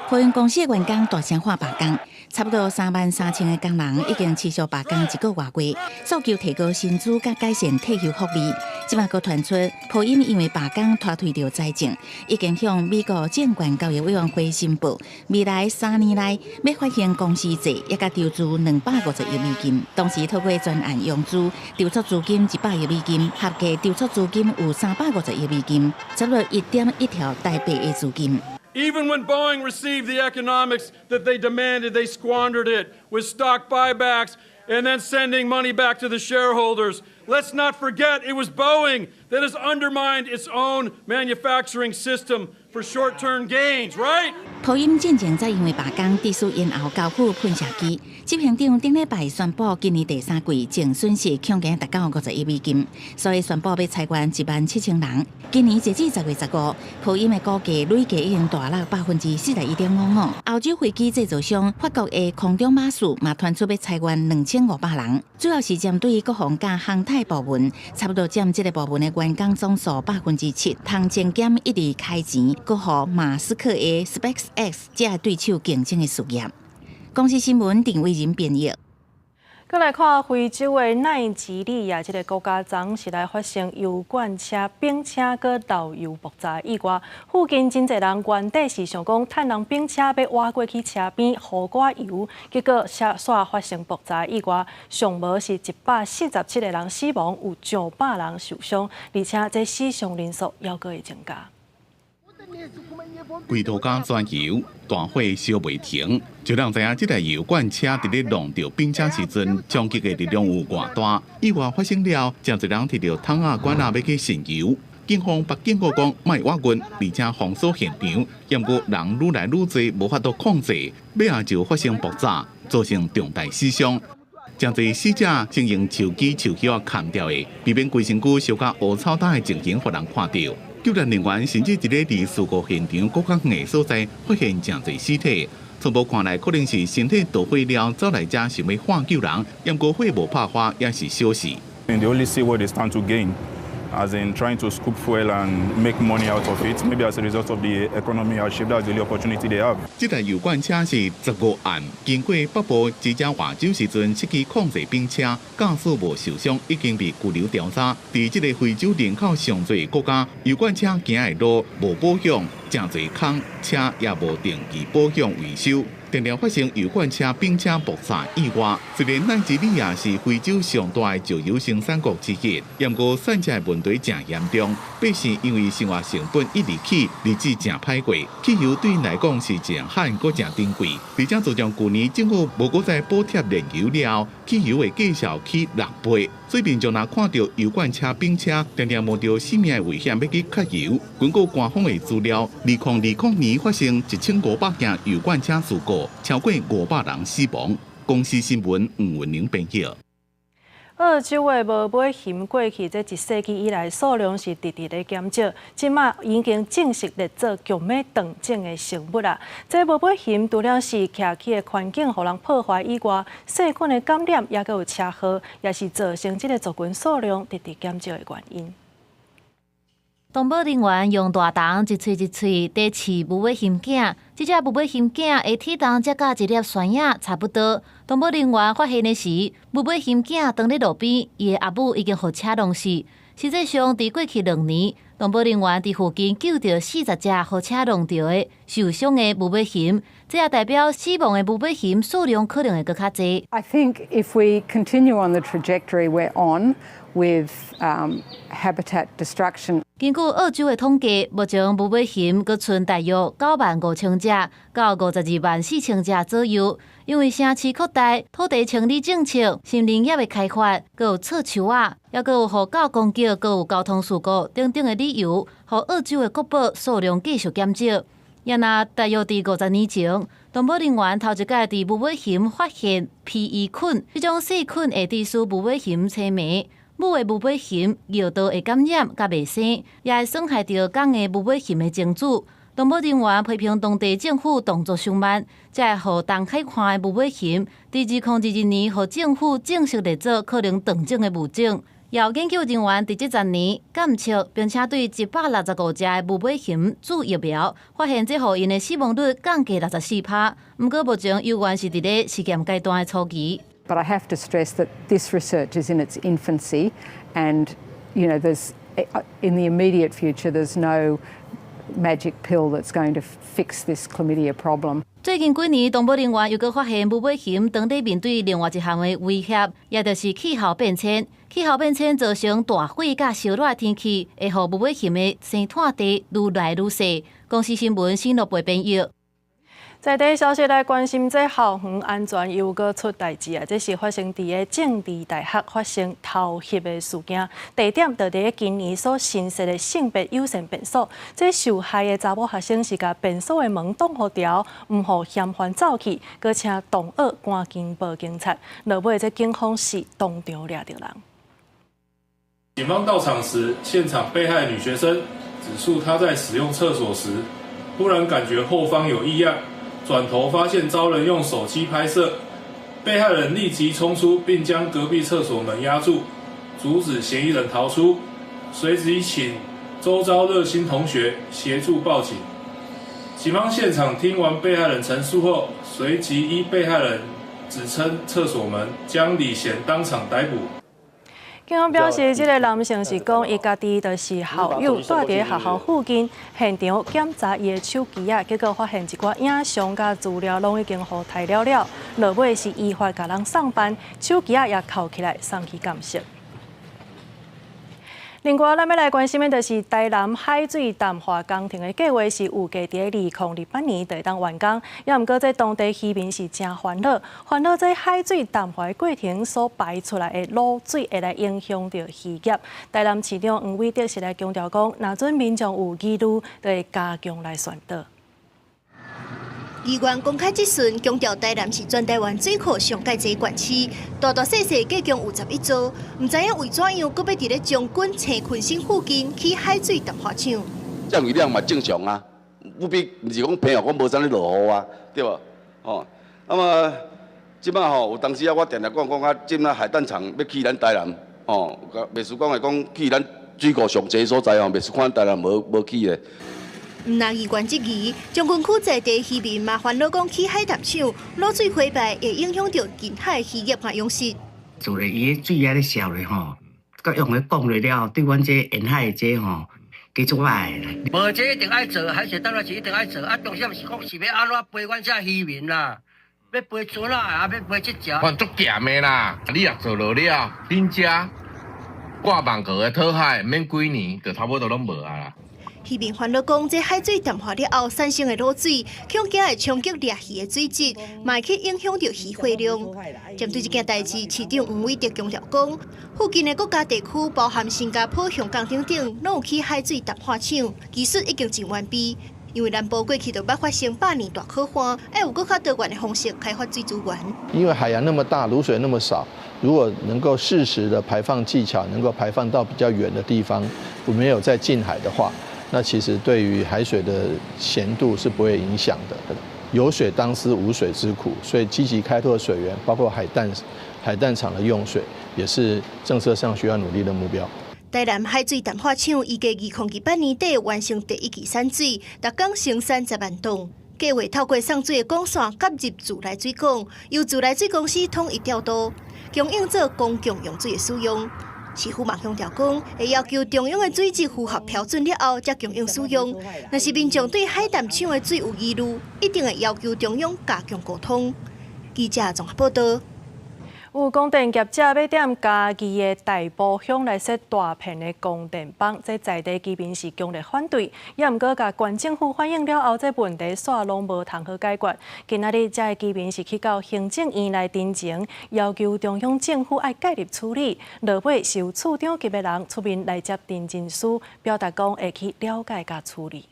[SPEAKER 5] 波音公司的员工大声化罢工，差不多33000个工人已经持续罢工1个月，诉求提高薪资甲改善退休福利。即马佫传出，波音因为罢工拖退着财政，已经向美国证券交易委员会申报，未来3年内要发行公司债，也甲筹资250亿美金，同时透过专案融资筹措资金100亿美金，合计筹措资金有350亿美金，差不多1.1条台币的资金。
[SPEAKER 7] Even when Boeing received the economics that they demanded, they squandered it with stock buybacks and then sending money back to the shareholders. Let's not forget it was Boeing that has undermined its own manufacturing system for short-term gains, right?
[SPEAKER 5] 波音进前再因为罢工致使延后交付喷射机，执行长顶礼拜宣布，今年第3季净损失恐惊达到50亿美金，所以宣布要裁员17000人。今年截至10月15，波音的股价累计已经大落41.55%。欧洲飞机制造商法国的空中巴士嘛传出要裁员2500人，主要是针对国防甲航太部门，差不多占这个部门的员工总数7%。通前检一直开钱，搁予马斯克的 SpaceX 这对手竞争的事业。公司新闻定为人编译。
[SPEAKER 2] 再来看非洲的奈及利亚，这个国家昨是来发生油罐车、丙车搁漏油爆炸意外，附近真侪人原底是想讲趁人丙车要挖过去车边好挂油，结果车煞发生爆炸意外，上无是147个人死亡，有900人受伤，而且这死伤人数还阁会增加。
[SPEAKER 10] 几多架钻油，大火烧未停，就让知影这台油罐车伫咧弄着冰车时阵，冲击的力量有偌大。意外发生了，真侪人摕着桶啊管啊要去渗油。警方北警告讲，莫挖运，而且封锁现场，不过人愈来愈多，无法度控制，尾下就发生爆炸，造成重大死伤。真侪死者正用手机手脚砍掉的，避免规身躯烧甲乌草搭的情形，互人看到。救援人员甚至伫咧离事故现场更较远的所在发现真侪尸体，初步看来可能是身体导火了，走来者想要喊救人，不过火无拍发，也是小事。
[SPEAKER 24] And they only see what they stand to gain.
[SPEAKER 8] as in trying to scoop fuel and make money out of it. Maybe as a result of the economy hardship, that's the only opportunity they have.
[SPEAKER 10] 这台油罐车是15案，经过北部直接外州时阵失去控制并且驾驶无受伤，已经被拘留调查。在这个非洲人口上多国家，油罐车行的路无保养，真侪空，车也无定期保养维修。 常常发生油罐车并且爆炸意外。虽然奈及利亚是非洲上大的石油生产国之一，不过产车的问题真严重。百姓因为生活成本一直起，日子真歹过。汽油对因来讲是真罕，搁真珍贵。而且自从去年政府无搁再补贴燃油了，汽油的价销起6倍。所以民众若看到油罐车并且常常冒着性命的危险要去缺油。根据官方的资料，2020年发生1500件油罐车事故。 超过500人死亡。公司新闻黄文玲编辑。
[SPEAKER 2] 澳洲的无尾熊过去这1世纪以来数量是直直的减少，即马已经正式列作强美断种的生物啦。这无尾熊除了是徛起的环境互人破坏以外，细菌的感染也有车祸，也是造成这个族群数量直直减少的原因。
[SPEAKER 9] 动保人员用大筒一喙一喙地饲无尾熊囝，这只无尾熊囝的体重才甲一粒酸叶差不多。动保人员发现的时，无尾熊囝躺伫路边，伊的阿母已经互车撞死。实际上，伫过去2年，动保人员伫附近救到40只互车撞到的受伤的无尾熊，这也代表死亡的无尾熊数量可能会更较侪。
[SPEAKER 11] I think if we continue on the trajectory we're on with habitat destruction.
[SPEAKER 9] 根据澳洲的统计，目前无尾熊阁剩大约95000只到524000只左右。因为城市扩大、土地清理政策、森林业的开发，阁有错树啊，也阁有护狗攻击，阁有交通事故等等的理由，互澳洲的国宝数量继续减少。也若大约伫50年前，动保人员头一届伫无尾熊发现 PE 菌，这种细菌会致使无尾熊青霉。 母的无尾熊尿道会感染，甲袂生，也会损害到公的无尾熊的精子。动保人员批评当地政府动作凶慢，才会互东海岸的无尾熊伫2021年互政府正式列作可能断种的物种。也有研究人员伫这10年监测，并且对165只的无尾熊注疫苗，发现这互因的死亡率降低64%。不过目前犹原是伫咧试验阶段的初期。
[SPEAKER 11] But I have to stress that this research is in its infancy, and there's in the immediate future there's no magic pill that's going to fix this chlamydia problem.
[SPEAKER 9] 最近几年，动保人员又搁发现无尾熊当地面对另外一项的威胁，也就是气候变迁。气候变迁造成大火甲烧热的天气，会互无尾熊的生产地愈来愈细。公司新闻新乐培编译。
[SPEAKER 2] 在地消息来关心，这校园安全又搁出代志啊！这是发生伫个政治大学发生偷袭的事件，地点就伫今年所新设的性别友善便所。这受害的查某学生是甲便所的门挡好条，唔互嫌犯走去，搁请同学赶紧报警察。落尾这警方是当场抓到人。
[SPEAKER 13] 警方到场时，现场被害女学生指述她在使用厕所时，突然感觉后方有异样。 转头发现遭人用手机拍摄，被害人立即冲出，并将隔壁厕所门压住，阻止嫌疑人逃出。随即请周遭热心同学协助报警。警方现场听完被害人陈述后，随即依被害人指称厕所门，将李贤当场逮捕。
[SPEAKER 2] 警方表示，这个男性是讲，伊家己就是校友，住伫学校附近，现场检查伊的手机啊，结果发现一寡影像甲资料拢已经互刣了，落尾是依法甲人送办，手机啊也扣起来送去鉴识。另外，咱要来关心的就是台南海水淡化工程的计划是预计伫2028年就会当完工，也毋过这当地居民是真烦恼，这海水淡化的过程所排出来的污水会来影响到渔业。台南市长黄伟德是来强调讲，若准民众有疑虑，就会加强来宣导。
[SPEAKER 15] 议员公开质询，强调台南是全台湾水库上界侪县市，大大小小计共有11座，唔知影为怎样，搁要伫咧将军青群新附近起海水淡化厂。
[SPEAKER 24] 降雨量嘛正常啊，不比唔是讲平日讲无啥咧落雨啊，对无？哦，那么即摆吼，有当时啊，我定定讲啊，即摆海淡厂要去咱台南，哦，袂输讲会讲去咱水库上济所在袂是看台南无去的。
[SPEAKER 15] 毋但议员质疑，将军区在地渔民嘛烦恼讲起海淡厂漏水毁败，会影响到近海渔业和养殖。
[SPEAKER 12] 做咧伊个水啊咧烧咧吼，佮用咧讲咧了，对阮这沿海这吼，几做歹啦。无这一定爱做，海水当然是一定爱做，啊，重点是讲是要安怎陪阮这渔民啦，要陪船啊，也要陪这只。
[SPEAKER 14] 阮足咸的啦，你若做落了，恁遮挂网格的讨海，免几年，就差不多拢无啊啦。
[SPEAKER 15] 渔民烦恼讲，这海水淡化了后产生的漏水，恐惊会冲击掠鱼的水质，嘛会去影响到渔获量。针对这件代志，市长黄伟德强调讲，附近的国家地区，包含新加坡、香港等，拢有起海水淡化厂，技术已经真完备。因为南部过去就捌发生100年大渴荒，要有更较多元的方式开发水资源。
[SPEAKER 16] 因为海洋那么大，卤水那么少，如果能够适时的排放技巧，能够排放到比较远的地方，没有再近海的话。那其实对于海水的咸度是不会影响的。有水当思无水之苦，所以积极开拓水源，包括海淡厂的用水，也是政策上需要努力的目标。
[SPEAKER 15] 台南海水淡化厂预计2028年底完成第一期散水，每天生产10万吨。计划透过送水的管线接入自来水管，由自来水公司统一调度，供应做公共用水的使用。市府嘛强调讲，会要求中央的水质符合标准了后，才供应使用。若是民众对海淡厂的水有疑虑，一定会要求中央加强沟通。记者综合报道。
[SPEAKER 2] 有供电业者要踮家己的大埔乡来设大片的供电棒，这在地居民是强烈反对。也毋过，甲县政府反映了后，这问题煞拢无通好解决。今仔日，这居民是去到行政院来陈情，要求中央政府爱介入处理。落尾是由处长级的人出面来接陈情书，表达讲会去了解甲处理。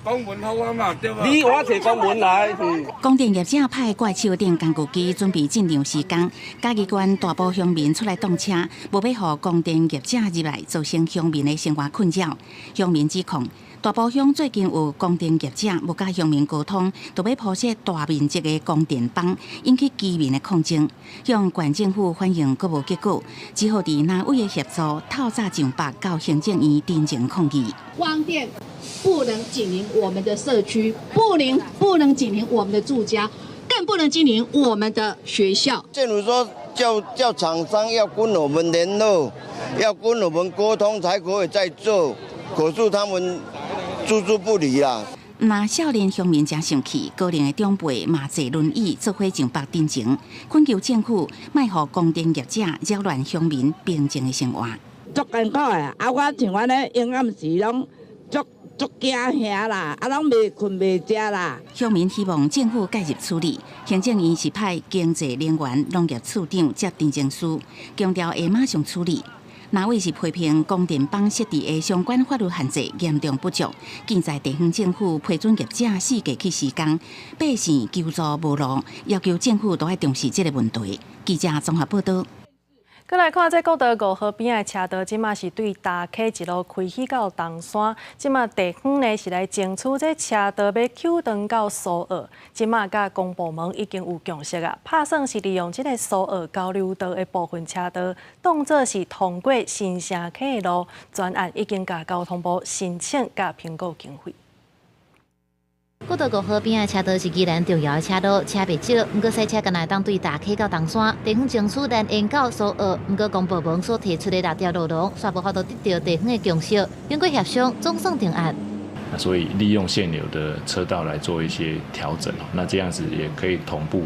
[SPEAKER 17] 公文好啊嘛，对吧？你我摕公文来。
[SPEAKER 5] 供电业者派怪手电工具机准备进场施工，嘉义县大埔乡民出来动车，无要互供电业者入来，造成乡民的生活困扰。乡民指控大埔乡最近有供电业者无甲乡民沟通，就要铺设大面积的供电棒，引起居民的抗争。向县政府反映阁无结果，只好伫南委的协助，透早上北到行政院陈情抗议。
[SPEAKER 18] 光电不能紧邻我们的社区，不能紧邻我们的住家，更不能紧邻我们的学校。
[SPEAKER 19] 政府说叫厂商要跟我们联络，要跟我们沟通才可以再做，可是他们置之不理啦。
[SPEAKER 5] 那少年乡民真生气，高龄的长辈嘛坐轮椅做伙上北陈情，恳求政府莫互供电业者扰乱乡民平静的生活。
[SPEAKER 18] 足艰苦的，我像阮咧阴暗时拢足惊吓啦，拢未困未食啦。
[SPEAKER 5] 乡民希望政府介入处理，行政院是派经济能源农业处长接陈情书，强调会马上处理。南委是批评供电棒设置的相关法律限制严重不足，建在地方政府批准业者4个去施工，百姓求助无路，要求政府都要重视这个问题。记者综合报道。
[SPEAKER 2] 再来看这国道5号边的车道，即马是对大溪一路开去到东山，即马地方呢是来争取这车道要修长到苏澳。即马甲公部门已经有共识啊，打算是利用这个苏澳交流道的部分车道，当作是通过新城溪的路。专案已经甲交通部申请甲评估经费。
[SPEAKER 9] 国道5号边的车道是宜兰重要的车道，车袂少，不过赛车敢若当对大溪到东山，地方争取连延到苏澳。不过公部门所提出的6条路龙，煞无法度得到地方的共识，经过协商，总算定案。
[SPEAKER 25] 所以利用现有的车道来做一些调整，那这样子也可以同步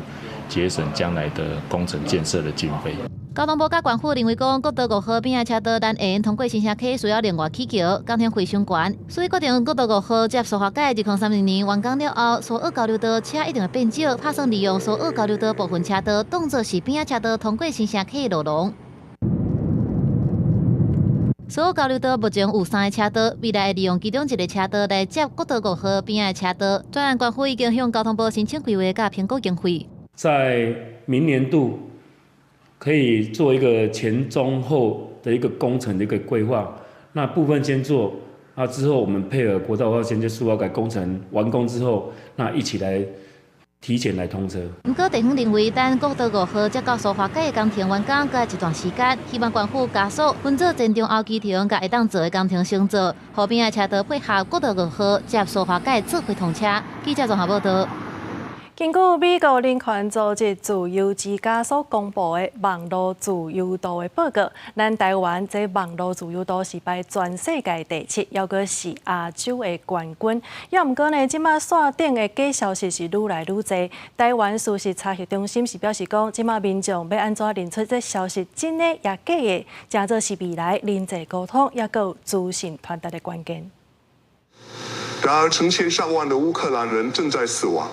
[SPEAKER 25] 节省将来的工程建设的经费。
[SPEAKER 9] 交通部甲县府认为讲，国道5号边的车道咱沿通过新城溪需要另外起桥，工程费伤悬，所以决定国道5号接苏花改2030年完工了后，苏澳交流道车一定会变少，打算利用苏澳交流道部分车道当作是边仔车道通过新城溪的路龙。苏澳交流道目前有3个车道，未来会利用其中一个车道来接国道5号边的车道。专案县府已经向交通部申请规划甲评估经费，
[SPEAKER 13] 在明年度可以做一个前中后的一个工程的一个规划。那部分先做，之后我们配合国道5号衔接苏澳改工程完工之后，那一起来
[SPEAKER 25] 提前来通车。
[SPEAKER 9] 不过地方认为，等国道5号接到苏花改的工程完工，隔一段时间，希望政府加速分做前中后基场，甲会当做的工程先做，后边的车道配合国道5号接苏花改做回通车。记者综合报道。
[SPEAKER 2] 根据美国人权组织自由之家所公布的网络自由度的报告，咱台湾这网络自由度是排全世界第7，还阁是亚洲的冠军。要毋过呢，即马线顶的假消息是愈来愈多。台湾事实查核中心是表示讲，即马民众要安怎认出这消息真的也假的，诚做是未来人际沟通也阁有资讯传达的关键。
[SPEAKER 1] 然而，成千上万的乌克兰人正在死亡。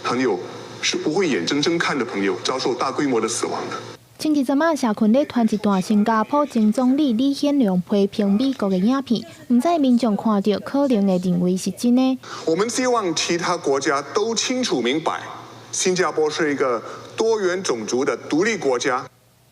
[SPEAKER 1] 朋友是不会眼睁睁看着朋友遭受大规模的死亡的。
[SPEAKER 3] 星期三社群咧传一段新加坡前总理李显龙批评美国的影片，唔知民众看到可能会认为是真的。
[SPEAKER 1] 我们希望其他国家都清楚明白，新加坡是一个多元种族的独立国家。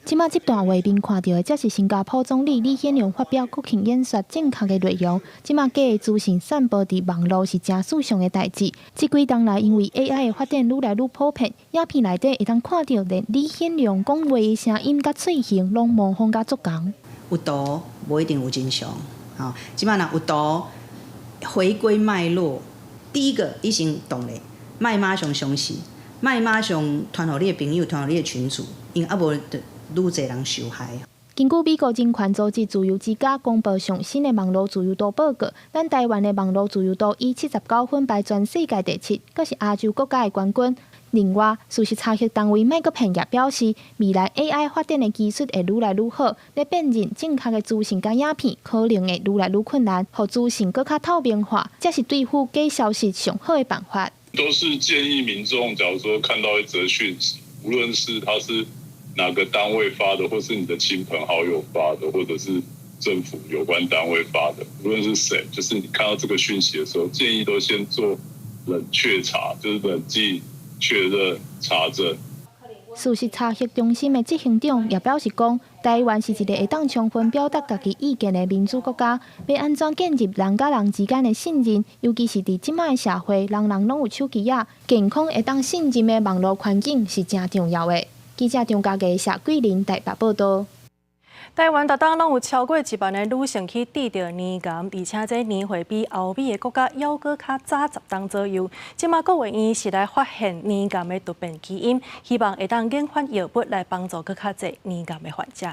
[SPEAKER 3] 即马这段画面看到的，则是新加坡总理李显龙发表国庆演说正确的内容。即马假的资讯散播伫网络是真史上的代志。这几冬来，因为 AI 的发展愈来愈普遍，影片内底会当看到连李显龙讲话的声音甲嘴型拢模仿甲足共。
[SPEAKER 20] 有图无一定有真相，吼，即马若有图，回归脉络，第一个伊先懂咧，莫马上相信，莫马上传互你的朋友，传互你的群主，因啊无就愈侪人受害。
[SPEAKER 3] 根据美国人权组织自由之家公布上新的网络自由度报告，咱台湾的网络自由度以79分排全世界第7，阁是亚洲国家的冠军。另外，事实查核单位麦克平也表示，未来 AI 发展的技术会愈来愈好，咧辨认正确的资讯甲影片，可能会愈来愈困难，互资讯更加透明化，这是对付假消息上好的办法。
[SPEAKER 21] 都是建议民众，假如说看到一则讯息，无论是它是哪个单位发的，或是你的亲朋好友发的，或者是政府有关单位发的，无论是谁，就是你看到这个讯息的时候，建议都先做冷确查，就是冷静确认查证。
[SPEAKER 3] 事实查核中心的执行长也表示讲，台湾是一个会当充分表达家己意见的民主国家，要安怎建立人甲人之间的信任，尤其是伫即卖社会，人人拢有手机啊，健康会当信任的网络环境是真重要的。记者张家嘅谢桂林台北报道。
[SPEAKER 2] 台湾每当拢有超过1万的女性去治疗年癌，而且这年会比欧美的国家还阁较早10冬左右。即马国卫院是来发现年癌的突变基因，希望会当研发药物来帮助更较侪年癌的患者。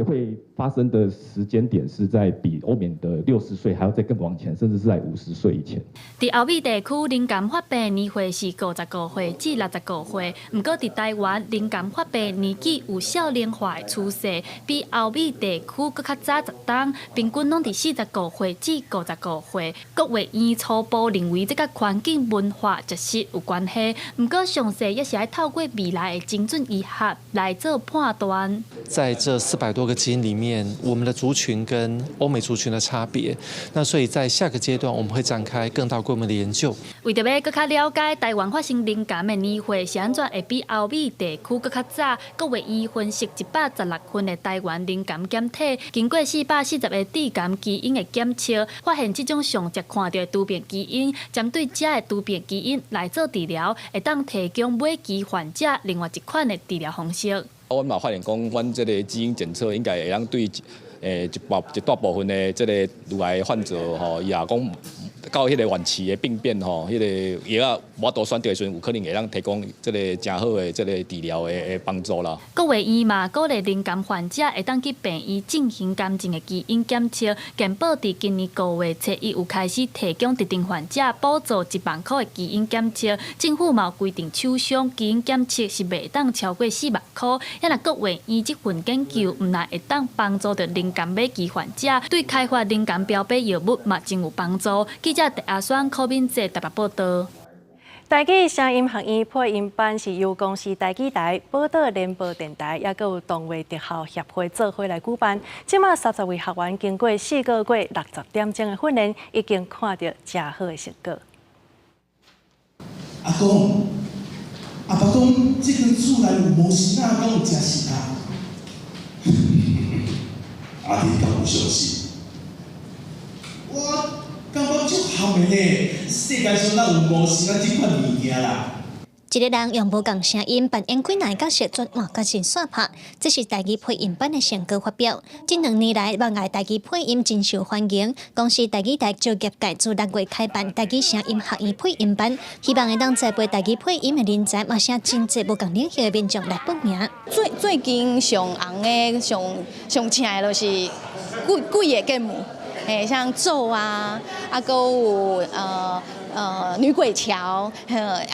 [SPEAKER 22] 会发生的时间点是在比欧美的60岁还要再更往前，甚至是在50岁以前。
[SPEAKER 9] 伫欧美地区，年癌发病年岁是50个岁至60个岁，不过伫台湾，年癌发病年纪有少年化的趋势，比欧美地区搁较早10冬，平均拢伫40个岁至50个岁。国卫院初步认为，这甲环境文化知识有关系，不过详细也是要透过未来的精准医学来做判断。
[SPEAKER 23] 在这400多个基因里面，我们的族群跟欧美族群的差别，那所以在下个阶段我们会展开更大规模的研究。
[SPEAKER 9] 为着要更加了解台湾发生年癌的年岁是安怎会比欧美地区更较早，国卫院分析116份的台湾年癌检体，经过440个致癌基因的检测，发现这种上常看到的突变基因，针对这的突变基因来做治疗，会当提供每期患者另外一款的治疗方式。
[SPEAKER 26] 我嘛发现讲，阮这个基因检测应该会当对一大部分的这个乳癌患者吼，也讲到迄个晚期的病变吼，迄个药啊无多选择的时阵，有可能会当提供这个真好的这个治疗的帮助啦。
[SPEAKER 9] 国卫院嘛鼓励年癌患者会当去病院进行癌症的基因检测，健保伫今年9月初1有开始提供特定患者补助1万块的基因检测。政府嘛有规定，厂商基因检测是袂当超过4万块。也若国卫院这份研究，毋但会当帮助到年癌末期患者，对开发年癌标靶药物嘛真有帮助。记者陈阿选柯敏哲台北报道。
[SPEAKER 2] 台语声音学院配音班是由公司台语台、宝岛联播电台，也有动画特效协会做伙来举办。即马30位学员经过4个月60点钟的训练，已经看到真好的成果。
[SPEAKER 27] 阿公，阿爸讲，这间厝内有无时仔，敢有食时仔？阿弟敢有相信？我感觉足后面呢，世界上哪有无是咱这款物件啦？
[SPEAKER 15] 一个人用无共声音扮演几内角色转换甲新线拍，这是台语配音版的成果发表。近2年来，望爱台语配音真受欢迎。公司台语台就业界自6月开办台语声音学院配音班，希望会当栽培台语配音的人才，嘛请真侪无共领域的民众来报名。
[SPEAKER 4] 最近上红的、上请的就是几个节目，像咒啊，还有女鬼桥，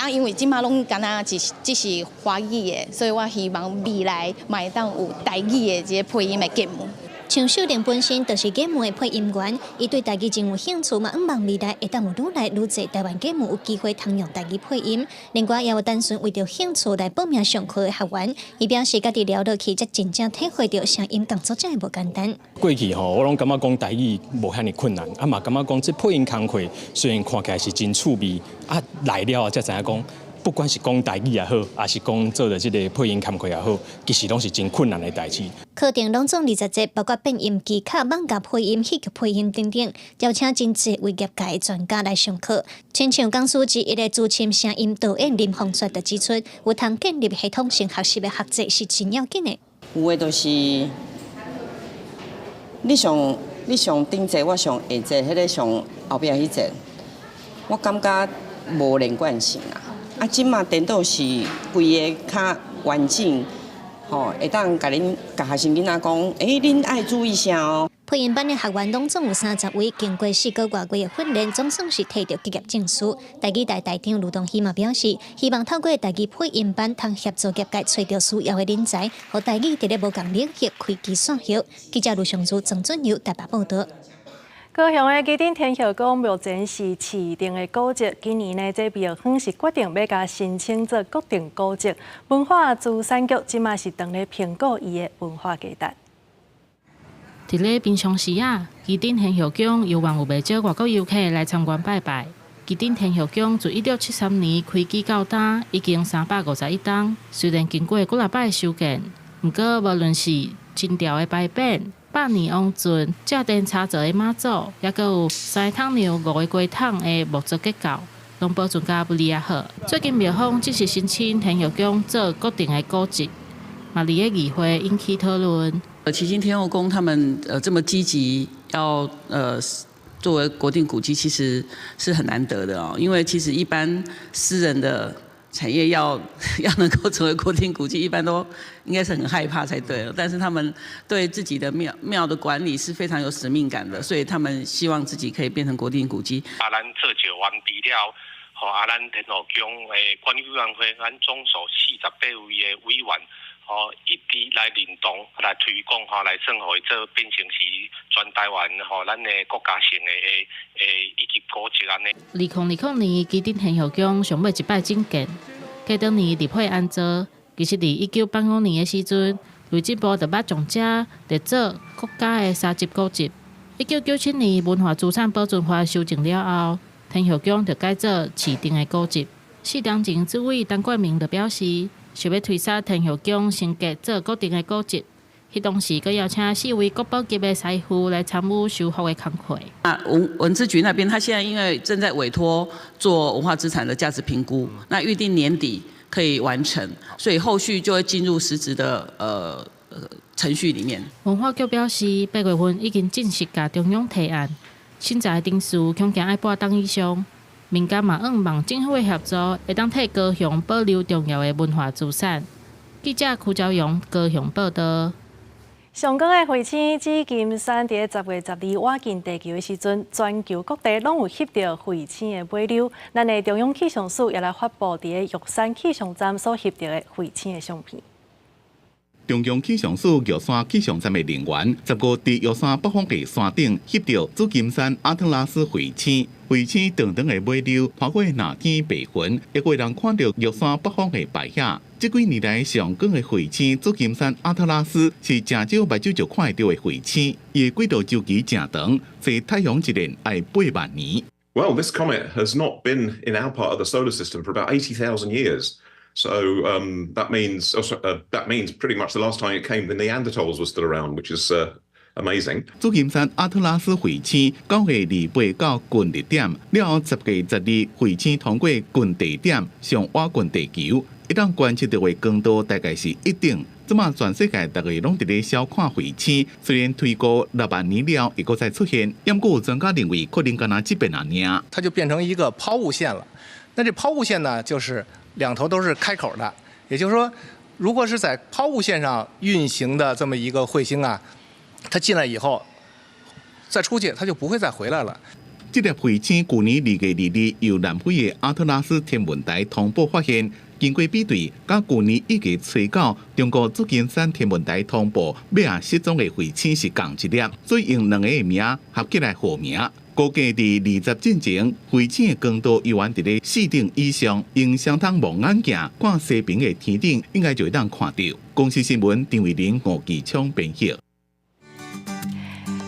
[SPEAKER 4] 因为即马拢敢若只是华语的，所以我希望未来嘛会当有台语的这配音的节目。
[SPEAKER 15] 像秀玲本身就是节目的配音员，伊对台语真有兴趣嘛，望未来会当有愈来愈侪台湾节目有机会通用台语配音。另外也有单纯为着兴趣来报名上课的学员，伊表示家己聊落去，才真正体会到声音工作真的无简单。
[SPEAKER 6] 过去我拢感觉讲台语无遐尼困难，嘛感觉讲这配音工课虽然看起来是真趣味，来了才知影讲。不管是讲台语也好，还是讲做的这个配音工课也好，其实拢是真困难的代志。
[SPEAKER 15] 课程拢总20节，包括变音技巧、网架配音、戏剧配音等等，邀请真侪为业界的专家来上课。亲像讲师之一的资深声音导演林凤雪就指出，有通建立系统性学习的学习是真要紧的。
[SPEAKER 7] 有的就是你上顶节，我上下节，迄个上后壁迄节，我感觉无连贯性啊。即马颠倒是规个较完整，会当甲学生囡仔讲，恁爱注意下哦。
[SPEAKER 15] 配音班的学员拢总有30位，经过4个多月的训练，总算是摕到毕业证书。台语台台长卢东希嘛表示，希望透过台语配音班，通协助业界找到需要的人才，和台语伫咧无共领域开枝散叶。记者卢尚珠、郑俊佑台北报道。
[SPEAKER 2] 高雄的基丁天后宫目前是市定的古迹，今年呢，这庙方是决定要甲申请做国定古迹。文化资产局即马是当咧评估伊的文化价值。
[SPEAKER 8] 伫咧平常时基丁天后宫有望有袂少外国游客来参观拜拜。基丁天后宫自1673年开基到今，已经351栋。虽然经过几啊摆修建，不过无论是金条的牌匾、百年王尊、正殿插座的马祖，也佮有3桶牛、5个龟桶的木造结构，拢保存甲不离啊好。最近庙方只是申请天后宫做固定的古迹，嘛伫个议会引起讨论。
[SPEAKER 10] 旗津天后宫他们这么积极要作为国定古迹，其实是很难得的哦。因为其实一般私人的产业要能够成为国定古迹，一般都应该是很害怕才对了。但是他们对自己的庙的管理是非常有使命感的，所以他们希望自己可以变成国定古迹。
[SPEAKER 11] 咱做就完毕了，咱天后宫的管理委员会，咱总数48位的委员。一直来联动、来推广、来算互伊做变成是全台湾咱的国家性的以及古迹安尼。
[SPEAKER 8] 2020年，基丁天后宫上尾一摆整建，隔当年立配安做。其实伫1985年的时阵，内政部就捌将这列做国家的3级古迹。1997年文化资产保存法修正了后，天后宫就改做市定的古迹。4年前，主委陈冠明就表示，想要推杀天后宫升格做固定的古迹，迄当时佮邀请4位国宝级的师傅来参与修复的工课。
[SPEAKER 10] 文资局那边，他现在因为正在委托做文化资产的价值评估，那预定年底可以完成，所以后续就会进入实质的程序里面。
[SPEAKER 8] 文化局表示，8月份已经正式甲中央提案，现在的定数恐惊要8档以上。民间嘛望政府的协助，会当替高雄保留重要的文化资产。记者邱朝阳高雄报道。
[SPEAKER 2] 上港的会星紫金山伫10月12瓦进地球的时阵，全球各地拢有翕到会星的尾流。咱的中央气象署也来发布伫个玉山气象站所翕到的会星的相片。
[SPEAKER 24] 中央气象署玉山气象站的人员15伫玉山北方的山顶翕到紫金山阿特拉斯彗星。彗星长长的尾流划过蓝天白云，会会人看到玉山北方的白夜。这几年来上广的彗星紫金山阿特拉斯是真少目睭就看到的彗星，伊的轨道周期真长，坐太阳一年要8万年。
[SPEAKER 28] Well, this comet has not been in our part of the solar system for about 80,000 years. So that means pretty much the last time it came, the Neanderthals were still around, which is amazing.
[SPEAKER 24] 主金山阿特拉斯会星9月28到近日点，了后10月12日会星通过近地点上挖近地球，一旦观测到的光度大概是1顶。即马全世界大家拢伫咧小看彗星，虽然推过6万年了，会搁再出现，不过专家认为可能敢若这边尔。
[SPEAKER 5] 它就变成一个抛物线了。那这抛物线呢，就是两头都是开口的，也就是说，如果是在抛物线上运行的这么一个彗星啊，它进来以后再出去，它就不会再回来了。
[SPEAKER 24] 这粒彗星去年2月2日由南非的阿特拉斯天文台同步发现。经过比对，甲去年1月初9中国主金山天文台通报尾啊失踪的彗星是同一粒，所以用2个名合起来号名。估计伫20进前，彗星的光度又远伫咧4顶以上，用相当望远镜看西边的天顶，应该就会当看到。公司新闻张伟玲、吴继昌编辑。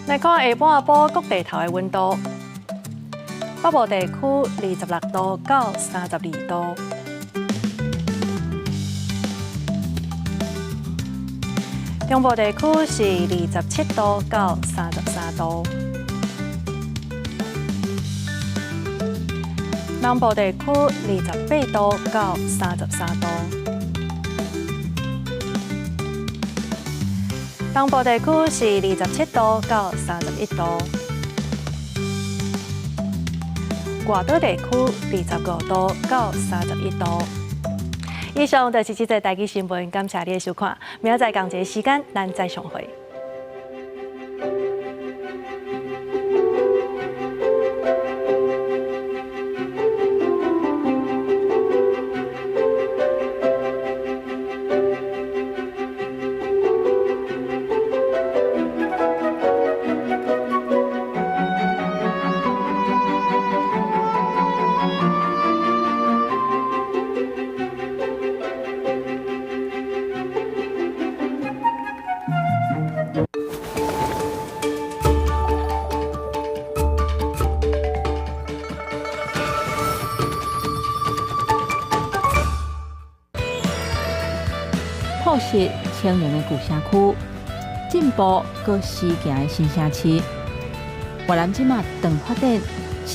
[SPEAKER 2] 来看下半晡各地头的温度，北部地区26度到32度。中部地区是27度到33度，南部地区28度到33度，东部地区是27度到31度，外岛地区25度到31度。以上就是这则台语新闻，感谢你的收看。明仔载同一个时间，咱再相会。
[SPEAKER 12] 朴实清廉的旧城区，进步搁时行的新城市。越南即马长发展